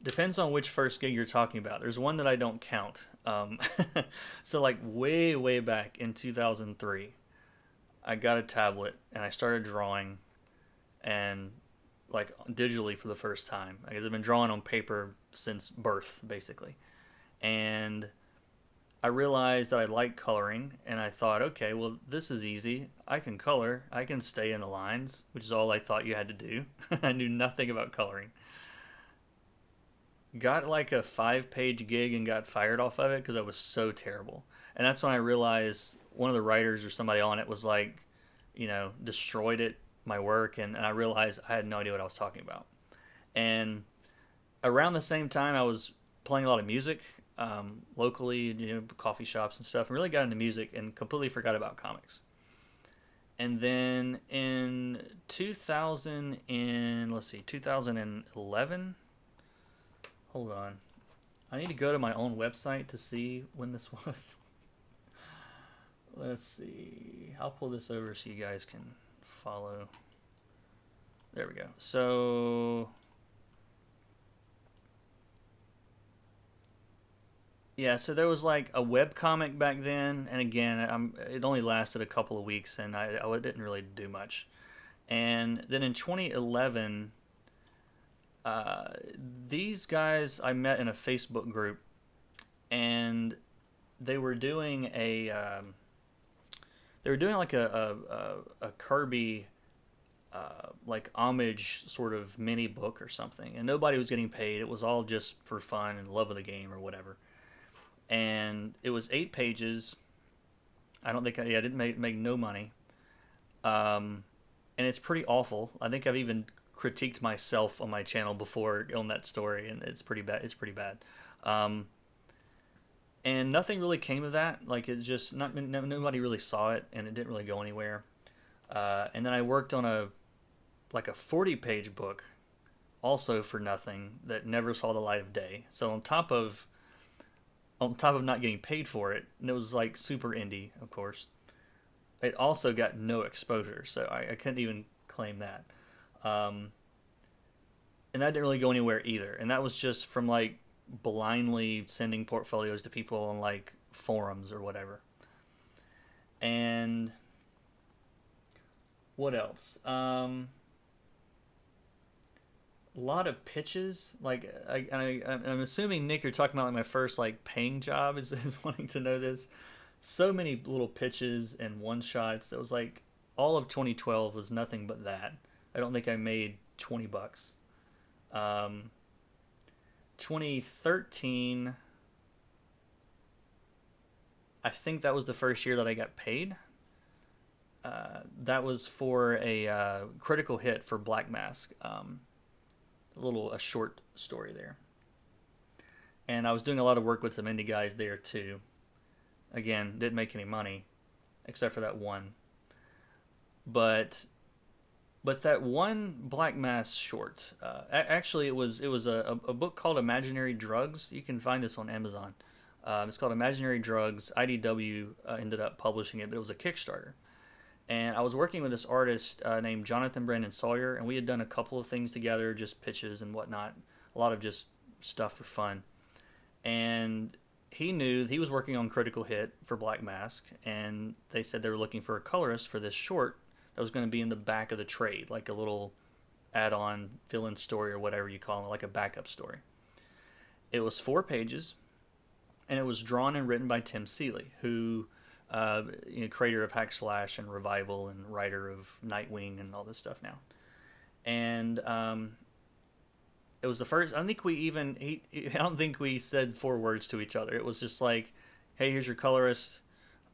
Speaker 1: depends on which first gig you're talking about. There's one that I don't count. So like way, way back in 2003, I got a tablet and I started drawing and like digitally for the first time. Because I've been drawing on paper since birth, basically. And I realized that I like coloring, and I thought, okay, well, this is easy. I can color. I can stay in the lines, which is all I thought you had to do. I knew nothing about coloring. Got like a 5-page gig and got fired off of it because I was so terrible. And that's when I realized one of the writers or somebody on it was like, destroyed my work, and I realized I had no idea what I was talking about. And around the same time, I was playing a lot of music locally, coffee shops and stuff, and really got into music and completely forgot about comics. And then in 2011, hold on, I need to go to my own website to see when this was. Let's see, I'll pull this over so you guys can follow. There we go. So yeah, so there was like a web comic back then, and again, it only lasted a couple of weeks, and I didn't really do much. And then in 2011, these guys I met in a Facebook group, and they were doing like a Kirby like homage sort of mini book or something, and nobody was getting paid. It was all just for fun and love of the game or whatever. And it was 8 pages. I don't think I didn't make no money. And it's pretty awful. I think I've even critiqued myself on my channel before on that story, and it's pretty bad. It's pretty bad. And nothing really came of that. Like, it just, nobody really saw it, and it didn't really go anywhere. And then I worked on a 40-page book, also for nothing, that never saw the light of day. So on top of not getting paid for it, and it was like super indie, of course, it also got no exposure. So I couldn't even claim that. And that didn't really go anywhere either. And that was just from like blindly sending portfolios to people on like forums or whatever. And what else? A lot of pitches. Like I'm assuming, Nick, you're talking about like my first like paying job is wanting to know this. So many little pitches and one shots. That was like all of 2012 was nothing but that. I don't think I made $20. 2013, I think that was the first year that I got paid. That was for a critical hit for Black Mask, a short story there. And I was doing a lot of work with some indie guys there too. Again, didn't make any money, except for that one. But that one Black Mass short, actually it was a book called Imaginary Drugs. You can find this on Amazon. It's called Imaginary Drugs. IDW ended up publishing it, but it was a Kickstarter. And I was working with this artist named Jonathan Brandon Sawyer, and we had done a couple of things together, just pitches and whatnot, a lot of just stuff for fun. And he knew he was working on Critical Hit for Black Mask, and they said they were looking for a colorist for this short that was going to be in the back of the trade, like a little add-on fill-in story or whatever you call it, like a backup story. It was 4 pages, and it was drawn and written by Tim Seeley, who, creator of Hack Slash and Revival and writer of Nightwing and all this stuff now. And it was the first. I don't think we said 4 words to each other. It was just like, "Hey, here's your colorist."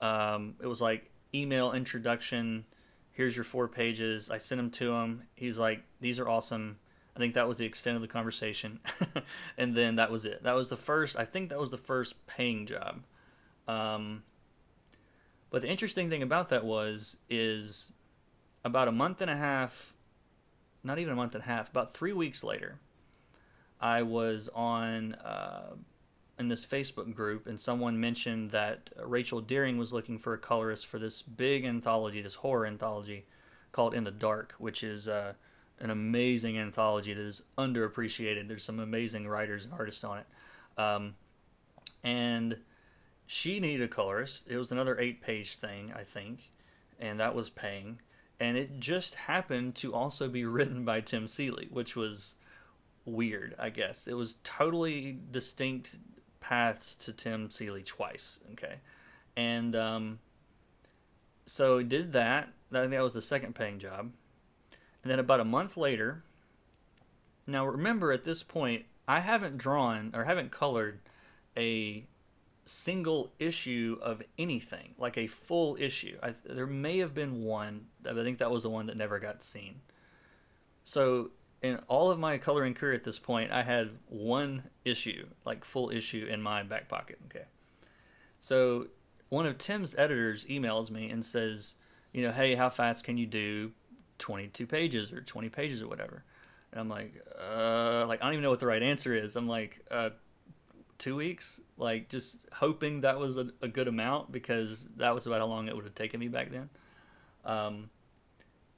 Speaker 1: It was like email introduction. Here's your 4 pages. I sent them to him. He's like, "These are awesome." I think that was the extent of the conversation. And then that was it. That was the first. I think that was the first paying job. But the interesting thing about that is about a month and a half, not even a month and a half, about 3 weeks later, I was on in this Facebook group, and someone mentioned that Rachel Deering was looking for a colorist for this big anthology, this horror anthology called In the Dark, which is an amazing anthology that is underappreciated. There's some amazing writers and artists on it. And she needed a colorist. It was another 8-page thing, I think, and that was paying. And it just happened to also be written by Tim Seeley, which was weird, I guess. It was totally distinct paths to Tim Seeley twice, okay? And so I did that. I think that was the second paying job. And then about a month later, now remember at this point, I haven't drawn or haven't colored a single issue of anything, like a full issue. There may have been one. I think that was the one that never got seen. So in all of my coloring career at this point, I had 1 issue, like full issue, in my back pocket. Okay. So one of Tim's editors emails me and says, "Hey, how fast can you do 22 pages or 20 pages or whatever?" And I'm like, I don't even know what the right answer is. I'm like, 2 weeks, like just hoping that was a good amount, because that was about how long it would have taken me back then.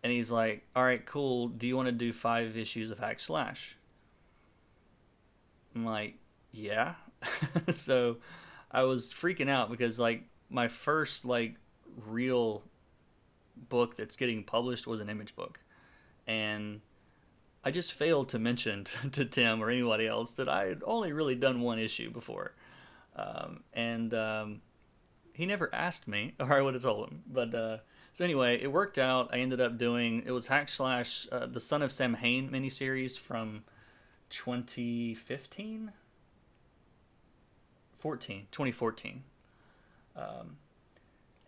Speaker 1: And he's like, "All right, cool. Do you want to do 5 issues of Hack Slash?" I'm like, "Yeah." So I was freaking out because like my first like real book that's getting published was an Image book, and I just failed to mention to Tim or anybody else that I had only really done 1 issue before. He never asked me, or I would have told him. But so anyway, it worked out. I ended up doing, it was Hack Slash, the Son of Sam Hain miniseries from 2014.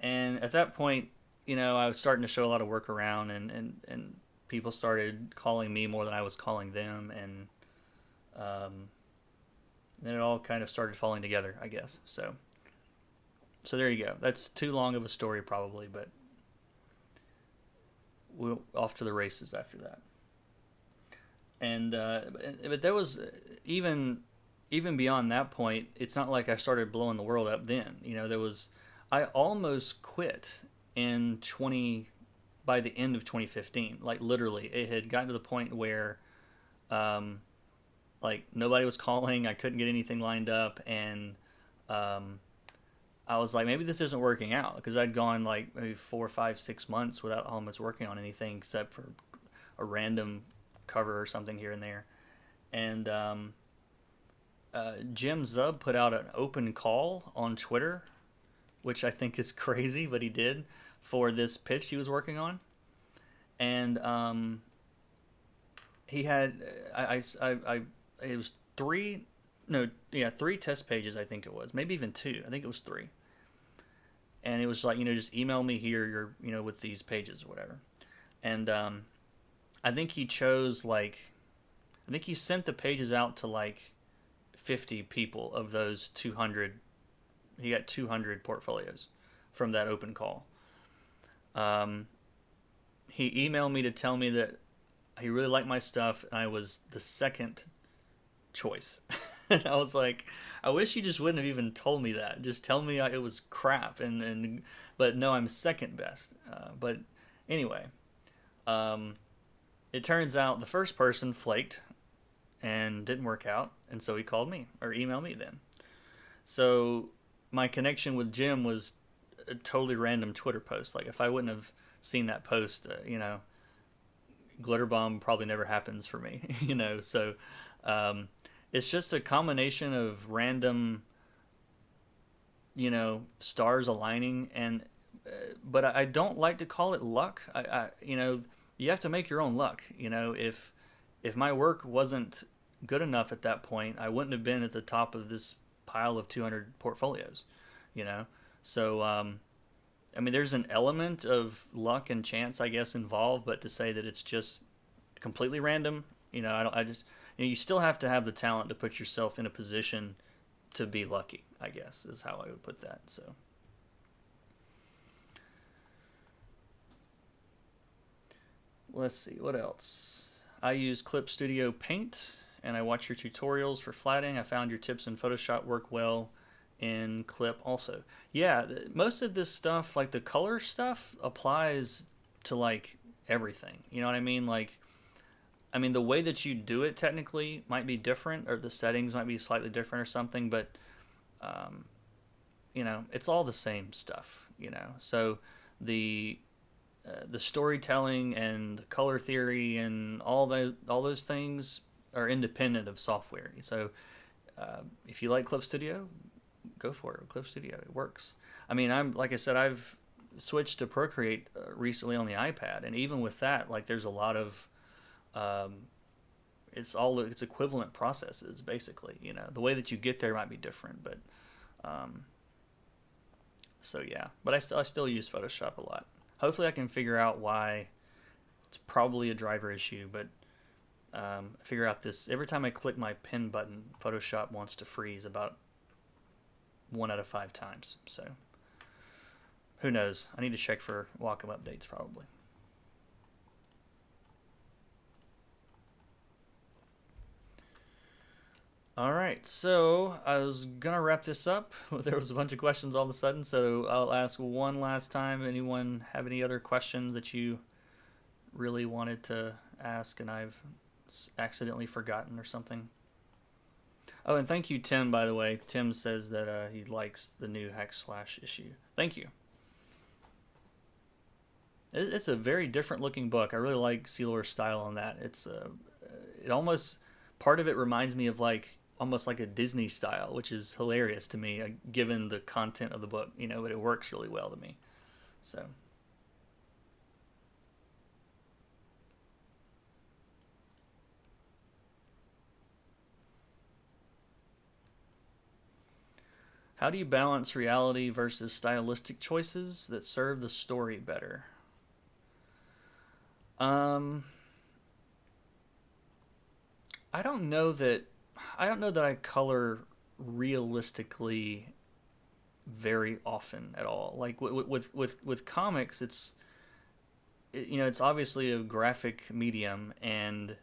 Speaker 1: And at that point, I was starting to show a lot of work around, and people started calling me more than I was calling them, and then it all kind of started falling together, I guess. So So there you go. That's too long of a story probably, but we're off to the races after that. And but there was even beyond that point. It's not like I started blowing the world up then. There was I almost quit in 20 by the end of 2015. Like literally, it had gotten to the point where like nobody was calling. I couldn't get anything lined up, and I was like, maybe this isn't working out because I'd gone like maybe 4, 5, 6 months without almost working on anything except for a random cover or something here and there. And Jim Zub put out an open call on Twitter, which I think is crazy, but he did for this pitch he was working on. And he had it was three test pages, I think it was, maybe even two. I think it was three. And it was like, just email me here, with these pages or whatever. And I think he chose I think he sent the pages out to like 50 people of those 200. He got 200 portfolios from that open call. He emailed me to tell me that he really liked my stuff, and I was the second choice. And I was like, I wish you just wouldn't have even told me that. Just tell me it was crap. But no, I'm second best. But anyway, it turns out the first person flaked and didn't work out, and so he called me or emailed me then. So my connection with Jim was a totally random Twitter post. Like if I wouldn't have seen that post, Glitter Bomb probably never happens for me. So it's just a combination of random, stars aligning, and but I don't like to call it luck. You have to make your own luck. If my work wasn't good enough at that point, I wouldn't have been at the top of this pile of 200 portfolios. So there's an element of luck and chance, I guess, involved, but to say that it's just completely random, you still have to have the talent to put yourself in a position to be lucky, I guess, is how I would put that. So let's see, what else? I use Clip Studio Paint, and I watch your tutorials for flatting. I found your tips in Photoshop work well in Clip also. Yeah, most of this stuff, like the color stuff, applies to like everything. You know what I mean? The way that you do it technically might be different, or the settings might be slightly different or something, but it's all the same stuff. So the storytelling and the color theory and all those things are independent of software. So if you like Clip Studio, go for it. Clip Studio, it works. Like I said, I've switched to Procreate recently on the iPad, and even with that, like there's a lot of it's equivalent processes basically. The way that you get there might be different, but so yeah. But I still use Photoshop a lot. Hopefully I can figure out why. It's probably a driver issue, but figure out this. Every time I click my pen button, Photoshop wants to freeze about 1 out of 5 times. So who knows? I need to check for Wacom updates probably. All right, so I was gonna wrap this up. There was a bunch of questions all of a sudden, so I'll ask one last time. Anyone have any other questions that you really wanted to ask and I've accidentally forgotten or something? Oh, and thank you, Tim, by the way. Tim says that he likes the new Hack/Slash issue. Thank you. It's a very different looking book. I really like Sealor's style on that. It almost, part of it reminds me of almost like a Disney style, which is hilarious to me, given the content of the book, but it works really well to me. So. How do you balance reality versus stylistic choices that serve the story better? I don't know that I color realistically very often at all. Like with comics, it's obviously a graphic medium, and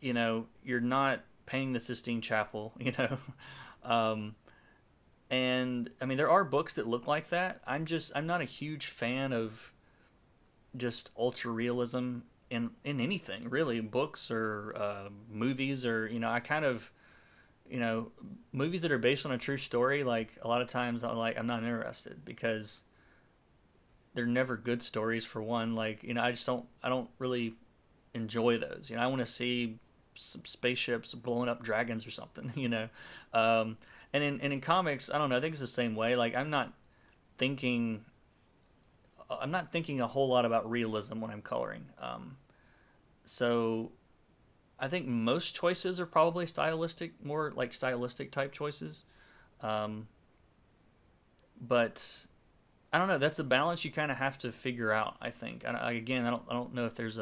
Speaker 1: you're not painting the Sistine Chapel, um, and I mean there are books that look like that. I'm not a huge fan of just ultra realism in anything really, books or movies, or I kind of movies that are based on a true story. Like a lot of times I'm not interested because they're never good stories for one. Like I don't really enjoy those. I want to see some spaceships blowing up dragons or something. um, and in comics, I don't know. I think it's the same way. Like thinking I'm not thinking a whole lot about realism when I'm coloring. So I think most choices are probably stylistic, more like stylistic type choices. Um, but I don't know. That's a balance you kind of have to figure out. I think. Again, I don't know if there's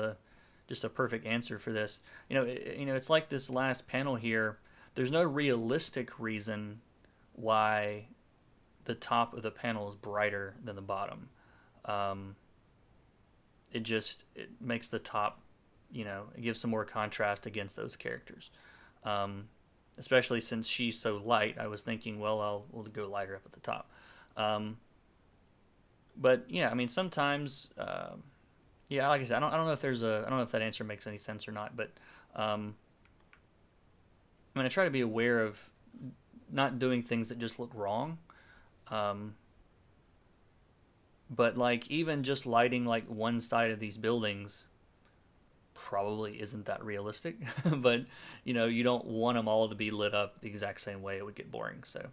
Speaker 1: just a perfect answer for this. It's like this last panel here. There's no realistic reason why the top of the panel is brighter than the bottom. Um, it makes the top, it gives some more contrast against those characters. Um, Especially since she's so light, I was thinking, well, we'll go lighter up at the top. Um, but yeah, I mean, sometimes, yeah, like I said, I don't know if I don't know if that answer makes any sense or not, but um, I mean, I try to be aware of not doing things that just look wrong. Um, but like even just lighting like one side of these buildings probably isn't that realistic. But you don't want them all to be lit up the exact same way; it would get boring. So,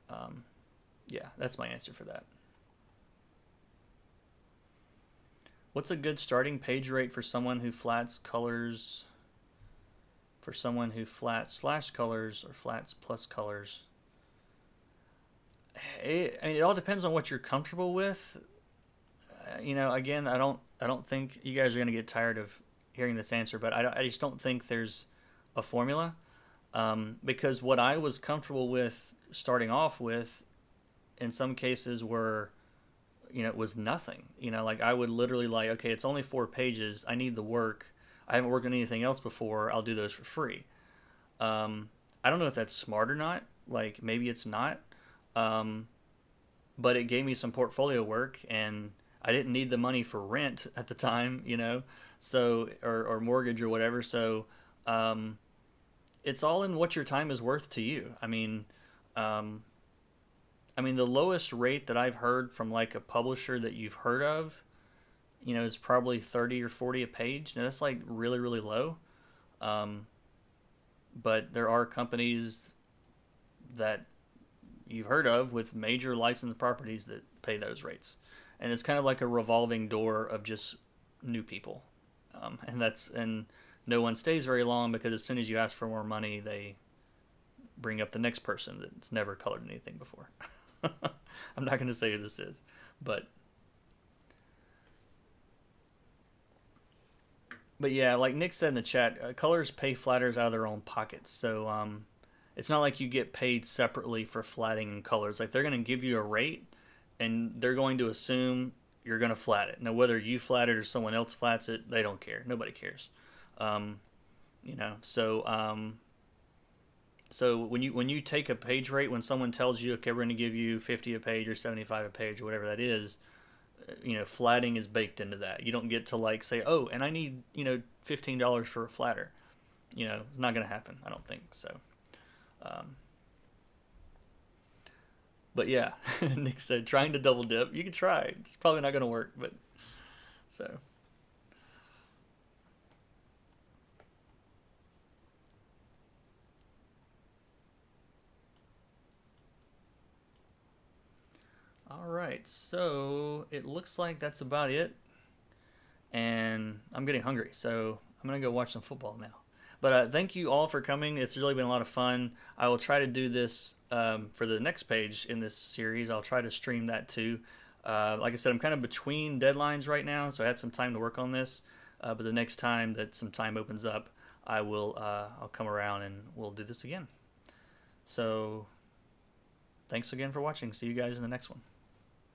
Speaker 1: um, yeah, that's my answer for that. What's a good starting page rate for someone who flats colors? For someone who flats slash colors or flats plus colors? I mean, it all depends on what you're comfortable with. Again, I don't think you guys are gonna get tired of hearing this answer, but I just don't think there's a formula. Because what I was comfortable with starting off with, in some cases, were it was nothing. Like I would literally like, okay, it's only 4 pages. I need the work. I haven't worked on anything else before. I'll do those for free. I don't know if that's smart or not. Like maybe it's not. Um, but it gave me some portfolio work, and I didn't need the money for rent at the time, so or mortgage or whatever. So um, it's all in what your time is worth to you. Um, I mean, the lowest rate that I've heard from like a publisher that you've heard of, is probably 30 or 40 a page. Now that's like really, really low. Um, but there are companies that you've heard of with major licensed properties that pay those rates. And it's kind of like a revolving door of just new people. And no one stays very long because as soon as you ask for more money, they bring up the next person that's never colored anything before. I'm not going to say who this is, but yeah, like Nick said in the chat, colors pay flatters out of their own pockets. So it's not like you get paid separately for flatting and colors. Like they're going to give you a rate, and they're going to assume you're going to flat it. Now, whether you flat it or someone else flats it, they don't care. Nobody cares. Um, so when you take a page rate, when someone tells you, okay, we're going to give you 50 a page or 75 a page or whatever that is, flatting is baked into that. You don't get to like say, oh, and I need $15 for a flatter. It's not going to happen. I don't think so. Um, but yeah, Nick said trying to double dip. You can try. It's probably not going to work, but so. All right, so it looks like that's about it, and I'm getting hungry, so I'm gonna go watch some football now. But thank you all for coming. It's really been a lot of fun. I will try to do this for the next page in this series. I'll try to stream that too. Like I said, I'm kind of between deadlines right now, so I had some time to work on this. But the next time that some time opens up, I'll come around and we'll do this again. So thanks again for watching. See you guys in the next one.